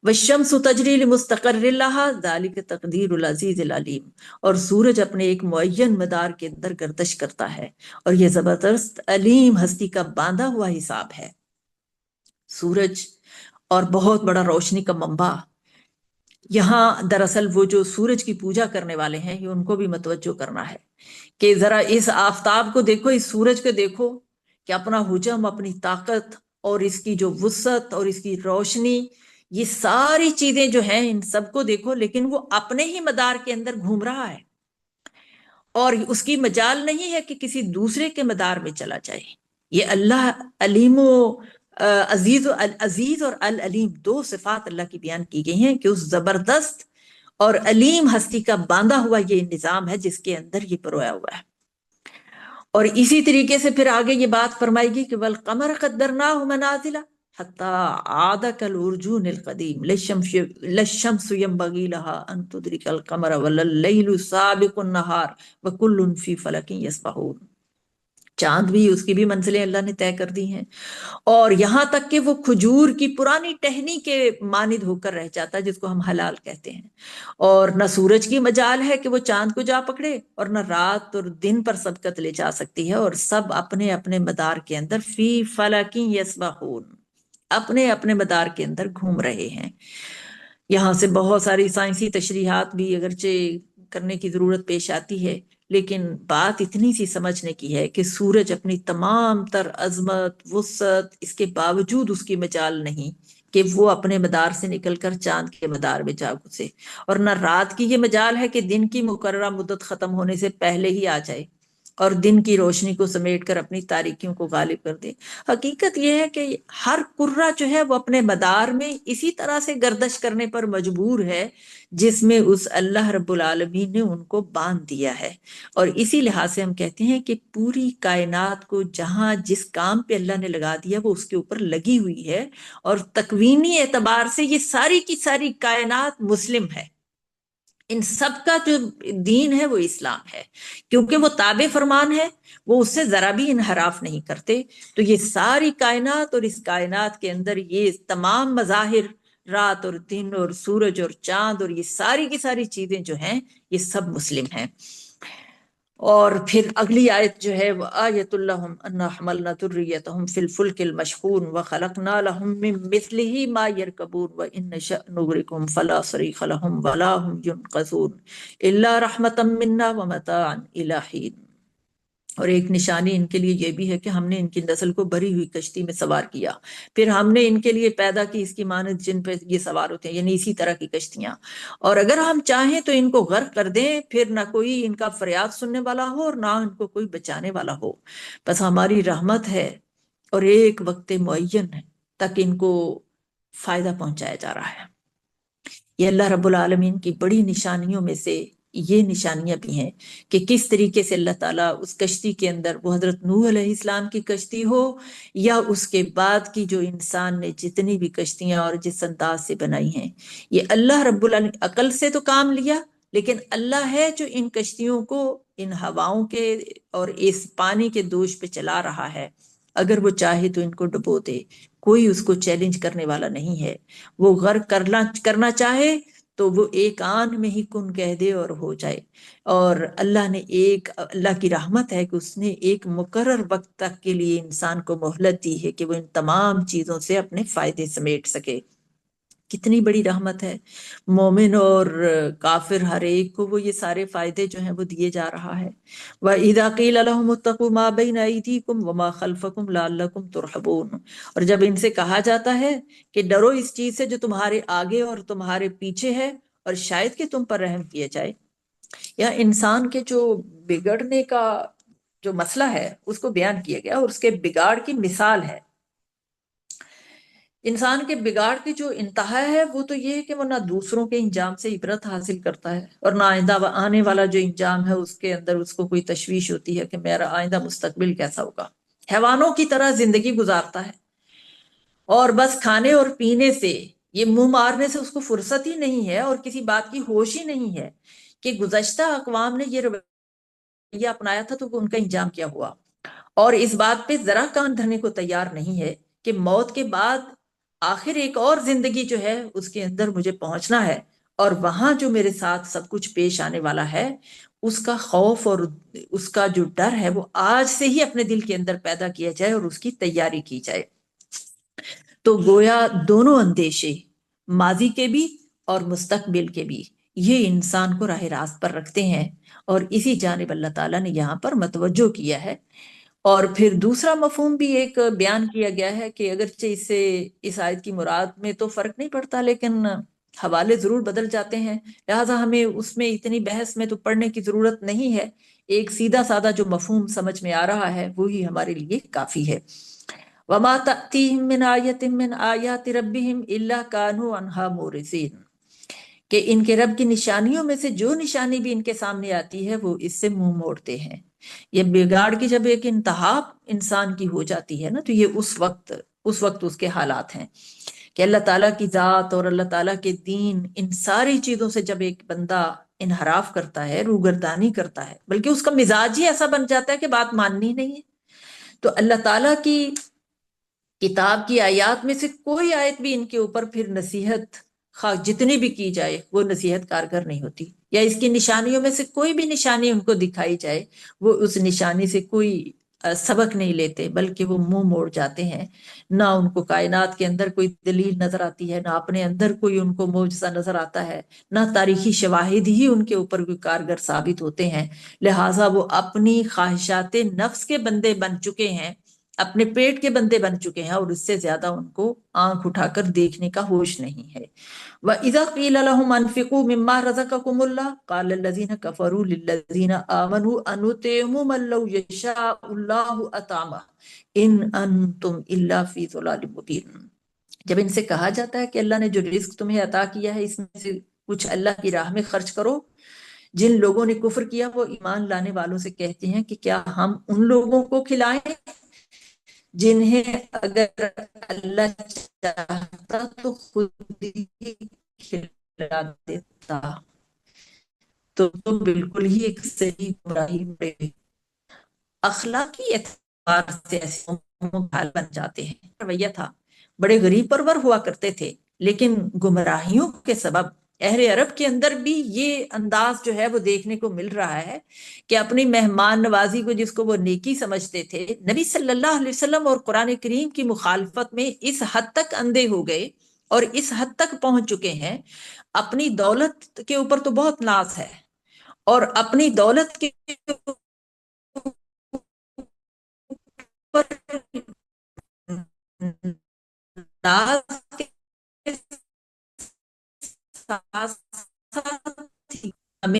والشمس تجری لمستقر لها ذلك تقدیر العزیز العلیم، اور سورج اپنے ایک معین مدار کے اندر گردش کرتا ہے، اور یہ زبردست علیم ہستی کا باندھا ہوا حساب ہے۔ سورج اور بہت بڑا روشنی کا منبع، یہاں دراصل وہ جو سورج کی پوجا کرنے والے ہیں یہ ان کو بھی متوجہ کرنا ہے کہ ذرا اس آفتاب کو دیکھو، اس سورج کو دیکھو کہ اپنا حجم، اپنی طاقت اور اس کی جو وسعت اور اس کی روشنی یہ ساری چیزیں جو ہیں ان سب کو دیکھو، لیکن وہ اپنے ہی مدار کے اندر گھوم رہا ہے، اور اس کی مجال نہیں ہے کہ کسی دوسرے کے مدار میں چلا جائے۔ یہ اللہ علیم و عزیز اور العلیم دو صفات اللہ کی بیان کی گئی ہیں کہ اس زبردست اور علیم ہستی کا باندھا ہوا یہ نظام ہے جس کے اندر یہ پرویا ہوا ہے۔ اور اسی طریقے سے پھر آگے یہ بات فرمائے گی کہ والقمر قدرناہ منازل حتی عاد کالعرجون القدیم للشمس ينبغي لها ان تدرك القمر ولا الليل سابق النهار وكل في فلك يسبحون۔ چاند بھی، اس کی بھی منزلیں اللہ نے طے کر دی ہیں، اور یہاں تک کہ وہ کھجور کی پرانی ٹہنی کے مانند ہو کر رہ جاتا ہے جس کو ہم حلال کہتے ہیں، اور نہ سورج کی مجال ہے کہ وہ چاند کو جا پکڑے، اور نہ رات اور دن پر سبقت لے جا سکتی ہے، اور سب اپنے اپنے مدار کے اندر فی فلکی یسبحون، اپنے اپنے مدار کے اندر گھوم رہے ہیں۔ یہاں سے بہت ساری سائنسی تشریحات بھی اگرچہ کرنے کی ضرورت پیش آتی ہے، لیکن بات اتنی سی سمجھنے کی ہے کہ سورج اپنی تمام تر عظمت وسعت، اس کے باوجود اس کی مجال نہیں کہ وہ اپنے مدار سے نکل کر چاند کے مدار میں جا گھسے، اور نہ رات کی یہ مجال ہے کہ دن کی مقررہ مدت ختم ہونے سے پہلے ہی آ جائے اور دن کی روشنی کو سمیٹ کر اپنی تاریکیوں کو غالب کر دے۔ حقیقت یہ ہے کہ ہر کرہ جو ہے وہ اپنے مدار میں اسی طرح سے گردش کرنے پر مجبور ہے جس میں اس اللہ رب العالمین نے ان کو باندھ دیا ہے، اور اسی لحاظ سے ہم کہتے ہیں کہ پوری کائنات کو جہاں جس کام پہ اللہ نے لگا دیا وہ اس کے اوپر لگی ہوئی ہے، اور تکوینی اعتبار سے یہ ساری کی ساری کائنات مسلم ہے۔ ان سب کا جو دین ہے وہ اسلام ہے، کیونکہ وہ تابع فرمان ہے، وہ اس سے ذرا بھی انحراف نہیں کرتے۔ تو یہ ساری کائنات اور اس کائنات کے اندر یہ تمام مظاہر، رات اور دن اور سورج اور چاند اور یہ ساری کی ساری چیزیں جو ہیں یہ سب مسلم ہیں۔ اور پھر اگلی آیت جو ہے وَآیَةٌ لَّهُمْ أَنَّا حَمَلْنَا ذُرِّيَّتَهُمْ فِي الْفُلْكِ الْمَشْحُونِ وَخَلَقْنَا لَهُم مِّن مِّثْلِهِ مَا يَرْكَبُونَ وَإِن نَّشَأْ نُغْرِقْهُمْ فَلَا صَرِيخَ لَهُمْ وَلَا هُمْ يُنقَذُونَ إِلَّا رَحْمَةً مِّنَّا وَمَتَاعًا إِلَىٰ حِينٍ۔ اور ایک نشانی ان کے لیے یہ بھی ہے کہ ہم نے ان کی نسل کو بھری ہوئی کشتی میں سوار کیا، پھر ہم نے ان کے لیے پیدا کی اس کی مانند جن پہ یہ سوار ہوتے ہیں، یعنی اسی طرح کی کشتیاں، اور اگر ہم چاہیں تو ان کو غرق کر دیں، پھر نہ کوئی ان کا فریاد سننے والا ہو اور نہ ان کو کوئی بچانے والا ہو، بس ہماری رحمت ہے اور ایک وقت معین ہے تک ان کو فائدہ پہنچایا جا رہا ہے۔ یہ اللہ رب العالمین کی بڑی نشانیوں میں سے یہ نشانیاں بھی ہیں کہ کس طریقے سے اللہ تعالیٰ اس کشتی کے اندر، وہ حضرت نوح علیہ السلام کی کشتی ہو یا اس کے بعد کی جو انسان نے جتنی بھی کشتیاں اور جس انداز سے بنائی ہیں، یہ اللہ رب العالمین عقل سے تو کام لیا، لیکن اللہ ہے جو ان کشتیوں کو ان ہواؤں کے اور اس پانی کے دوش پہ چلا رہا ہے۔ اگر وہ چاہے تو ان کو ڈبو دے، کوئی اس کو چیلنج کرنے والا نہیں ہے۔ وہ غرق کرنا چاہے تو وہ ایک آن میں ہی کن کہہ دے اور ہو جائے، اور اللہ کی رحمت ہے کہ اس نے ایک مقرر وقت تک کے لیے انسان کو مہلت دی ہے کہ وہ ان تمام چیزوں سے اپنے فائدے سمیٹ سکے۔ کتنی بڑی رحمت ہے، مومن اور کافر ہر ایک کو وہ یہ سارے فائدے جو ہیں وہ دیے جا رہا ہے۔ وَإِذَا قِيلَ لَهُمُ اتَّقُوا مَا بَيْنَ أَيْدِيكُمْ وَمَا خَلْفَكُمْ لَعَلَّكُمْ تُرْحَمُونَ، اور جب ان سے کہا جاتا ہے کہ ڈرو اس چیز سے جو تمہارے آگے اور تمہارے پیچھے ہے اور شاید کہ تم پر رحم کیا جائے۔ یا انسان کے جو بگڑنے کا جو مسئلہ ہے اس کو بیان کیا گیا، اور اس کے بگاڑ کی مثال ہے۔ انسان کے بگاڑ کی جو انتہا ہے وہ تو یہ ہے کہ وہ نہ دوسروں کے انجام سے عبرت حاصل کرتا ہے، اور نہ آئندہ آنے والا جو انجام ہے اس کے اندر اس کو کوئی تشویش ہوتی ہے کہ میرا آئندہ مستقبل کیسا ہوگا۔ حیوانوں کی طرح زندگی گزارتا ہے، اور بس کھانے اور پینے سے، یہ منہ مارنے سے اس کو فرصت ہی نہیں ہے، اور کسی بات کی ہوش ہی نہیں ہے کہ گزشتہ اقوام نے یہ رویہ اپنایا تھا تو ان کا انجام کیا ہوا، اور اس بات پہ ذرا کان دھرنے کو تیار نہیں ہے کہ موت کے بعد آخر ایک اور زندگی جو ہے اس کے اندر مجھے پہنچنا ہے، اور وہاں جو میرے ساتھ سب کچھ پیش آنے والا ہے اس کا خوف اور اس کا جو ڈر ہے وہ آج سے ہی اپنے دل کے اندر پیدا کیا جائے اور اس کی تیاری کی جائے۔ تو گویا دونوں اندیشے، ماضی کے بھی اور مستقبل کے بھی، یہ انسان کو راہ راست پر رکھتے ہیں، اور اسی جانب اللہ تعالیٰ نے یہاں پر متوجہ کیا ہے۔ اور پھر دوسرا مفہوم بھی ایک بیان کیا گیا ہے کہ اگرچہ اس سے اس آیت کی مراد میں تو فرق نہیں پڑتا، لیکن حوالے ضرور بدل جاتے ہیں، لہٰذا ہمیں اس میں اتنی بحث میں تو پڑھنے کی ضرورت نہیں ہے، ایک سیدھا سادہ جو مفہوم سمجھ میں آ رہا ہے وہی ہمارے لیے کافی ہے۔ وَمَا تَأْتِيهِم مِّنْ آيَةٍ مِّنْ آيَاتِ رَبِّهِمْ إِلَّا كَانُوا عَنْهَا مُعْرِضِينَ، کہ ان کے رب کی نشانیوں میں سے جو نشانی بھی ان کے سامنے آتی ہے وہ اس سے منہ موڑتے ہیں۔ یہ بگاڑ کی جب ایک انتہا انسان کی ہو جاتی ہے نا، تو یہ اس وقت اس کے حالات ہیں کہ اللہ تعالیٰ کی ذات اور اللہ تعالیٰ کے دین، ان ساری چیزوں سے جب ایک بندہ انحراف کرتا ہے، روگردانی کرتا ہے، بلکہ اس کا مزاج ہی ایسا بن جاتا ہے کہ بات ماننی نہیں ہے، تو اللہ تعالیٰ کی کتاب کی آیات میں سے کوئی آیت بھی ان کے اوپر پھر نصیحت خواہ جتنی بھی کی جائے وہ نصیحت کارگر نہیں ہوتی، یا اس کی نشانیوں میں سے کوئی بھی نشانی ان کو دکھائی جائے وہ اس نشانی سے کوئی سبق نہیں لیتے، بلکہ وہ منہ موڑ جاتے ہیں۔ نہ ان کو کائنات کے اندر کوئی دلیل نظر آتی ہے، نہ اپنے اندر کوئی ان کو معجزہ نظر آتا ہے، نہ تاریخی شواہد ہی ان کے اوپر کوئی کارگر ثابت ہوتے ہیں، لہٰذا وہ اپنی خواہشات نفس کے بندے بن چکے ہیں، اپنے پیٹ کے بندے بن چکے ہیں، اور اس سے زیادہ ان کو آنکھ اٹھا کر دیکھنے کا ہوش نہیں ہے۔ وَإِذَا قِيلَ لَهُمْ أَنفِقُوا مِمَّا رَزَقَكُمُ اللَّهُ قَالَ الَّذِينَ كَفَرُوا لِلَّذِينَ آمَنُوا أَنُطْعِمُ مَن لَّوْ يَشَاءُ اللَّهُ أَطْعَمَهُ إِنْ أَنتُمْ إِلَّا فِي ضَلَالٍ مُّبِينٍ۔ جب ان سے کہا جاتا ہے کہ اللہ نے جو رزق تمہیں عطا کیا ہے اس میں سے کچھ اللہ کی راہ میں خرچ کرو، جن لوگوں نے کفر کیا وہ ایمان لانے والوں سے کہتے ہیں کہ کیا ہم ان لوگوں کو کھلائیں جنہیں اگر اللہ چاہتا تو خود ہی کھلا دیتا، تو بالکل ہی ایک صحیح گمراہی میں اخلاقی اعتبار سے ایسے حال بن جاتے ہیں۔ رویہ تھا، بڑے غریب پرور ہوا کرتے تھے، لیکن گمراہیوں کے سبب اہل عرب کے اندر بھی یہ انداز جو ہے وہ دیکھنے کو مل رہا ہے کہ اپنی مہمان نوازی کو، جس کو وہ نیکی سمجھتے تھے، نبی صلی اللہ علیہ وسلم اور قرآن کریم کی مخالفت میں اس حد تک اندھے ہو گئے اور اس حد تک پہنچ چکے ہیں، اپنی دولت کے اوپر تو بہت ناز ہے، اور اپنی دولت کے اوپر ناز کے ساتھ ساتھ ہمیں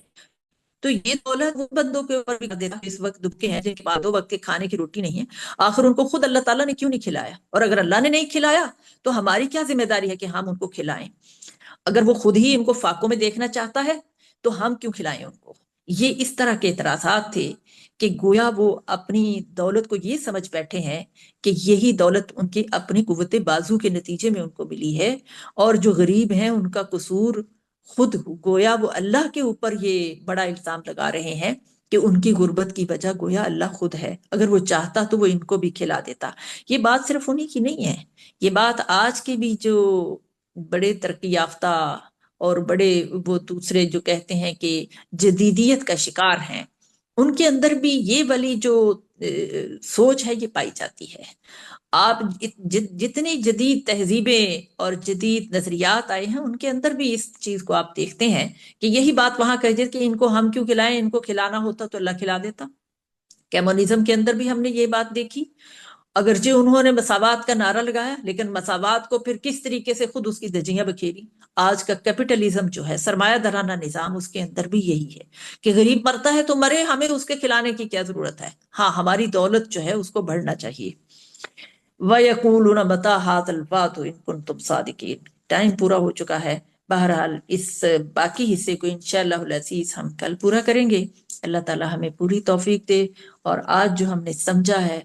تو یہ دولت وہ بندوں کے اوپر بھی کر دیتا ہے اس وقت دبکے ہیں جن کے پاس 2 وقت کے کھانے کی روٹی نہیں ہے، آخر ان کو خود اللہ تعالیٰ نے کیوں نہیں کھلایا؟ اور اگر اللہ نے نہیں کھلایا تو ہماری کیا ذمہ داری ہے کہ ہم ان کو کھلائیں؟ اگر وہ خود ہی ان کو فاقوں میں دیکھنا چاہتا ہے تو ہم کیوں کھلائیں ان کو؟ یہ اس طرح کے اعتراضات تھے کہ گویا وہ اپنی دولت کو یہ سمجھ بیٹھے ہیں کہ یہی دولت ان کی اپنی قوت بازو کے نتیجے میں ان کو ملی ہے، اور جو غریب ہیں ان کا قصور خود، گویا وہ اللہ کے اوپر یہ بڑا الزام لگا رہے ہیں کہ ان کی غربت کی وجہ گویا اللہ خود ہے، اگر وہ چاہتا تو وہ ان کو بھی کھلا دیتا۔ یہ بات صرف انہی کی نہیں ہے، یہ بات آج کے بھی جو بڑے ترقی یافتہ اور بڑے وہ دوسرے جو کہتے ہیں کہ جدیدیت کا شکار ہیں، ان کے اندر بھی یہ والی جو سوچ ہے یہ پائی جاتی ہے۔ آپ جتنی جدید تہذیبیں اور جدید نظریات آئے ہیں ان کے اندر بھی اس چیز کو آپ دیکھتے ہیں کہ یہی بات وہاں کہہ دیتے کہ ان کو ہم کیوں کھلائیں، ان کو کھلانا ہوتا تو اللہ کھلا دیتا۔ کمیونزم کے اندر بھی ہم نے یہ بات دیکھی، اگرچہ انہوں نے مساوات کا نعرہ لگایا لیکن مساوات کو پھر کس طریقے سے خود اس کی دھجیاں بکھیری۔ آج کا کیپٹلزم جو ہے، سرمایہ دارانہ نظام، اس کے اندر بھی یہی ہے کہ غریب مرتا ہے تو مرے، ہمیں اس کے کھلانے کی کیا ضرورت ہے، ہاں ہماری دولت جو ہے اس کو بڑھنا چاہیے۔ وَيَقُولُونَ مَتَىٰ هَٰذَا الْوَعْدُ إِن كُنتُمْ صَادِقِينَ۔ ٹائم پورا ہو چکا ہے، بہرحال اس باقی حصے کو انشاءاللہ العزیز ہم کل پورا کریں گے۔ اللہ تعالیٰ ہمیں پوری توفیق دے، اور آج جو ہم نے سمجھا ہے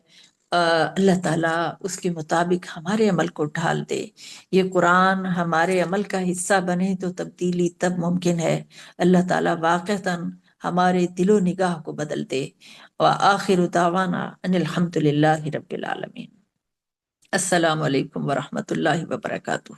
اللہ تعالیٰ اس کے مطابق ہمارے عمل کو ڈھال دے۔ یہ قرآن ہمارے عمل کا حصہ بنے تو تبدیلی تب ممکن ہے، اللہ تعالیٰ واقعتاً ہمارے دل و نگاہ کو بدل دے۔ وآخر دعوانا ان الحمد للہ رب العالمین۔ السلام علیکم ورحمۃ اللہ وبرکاتہ۔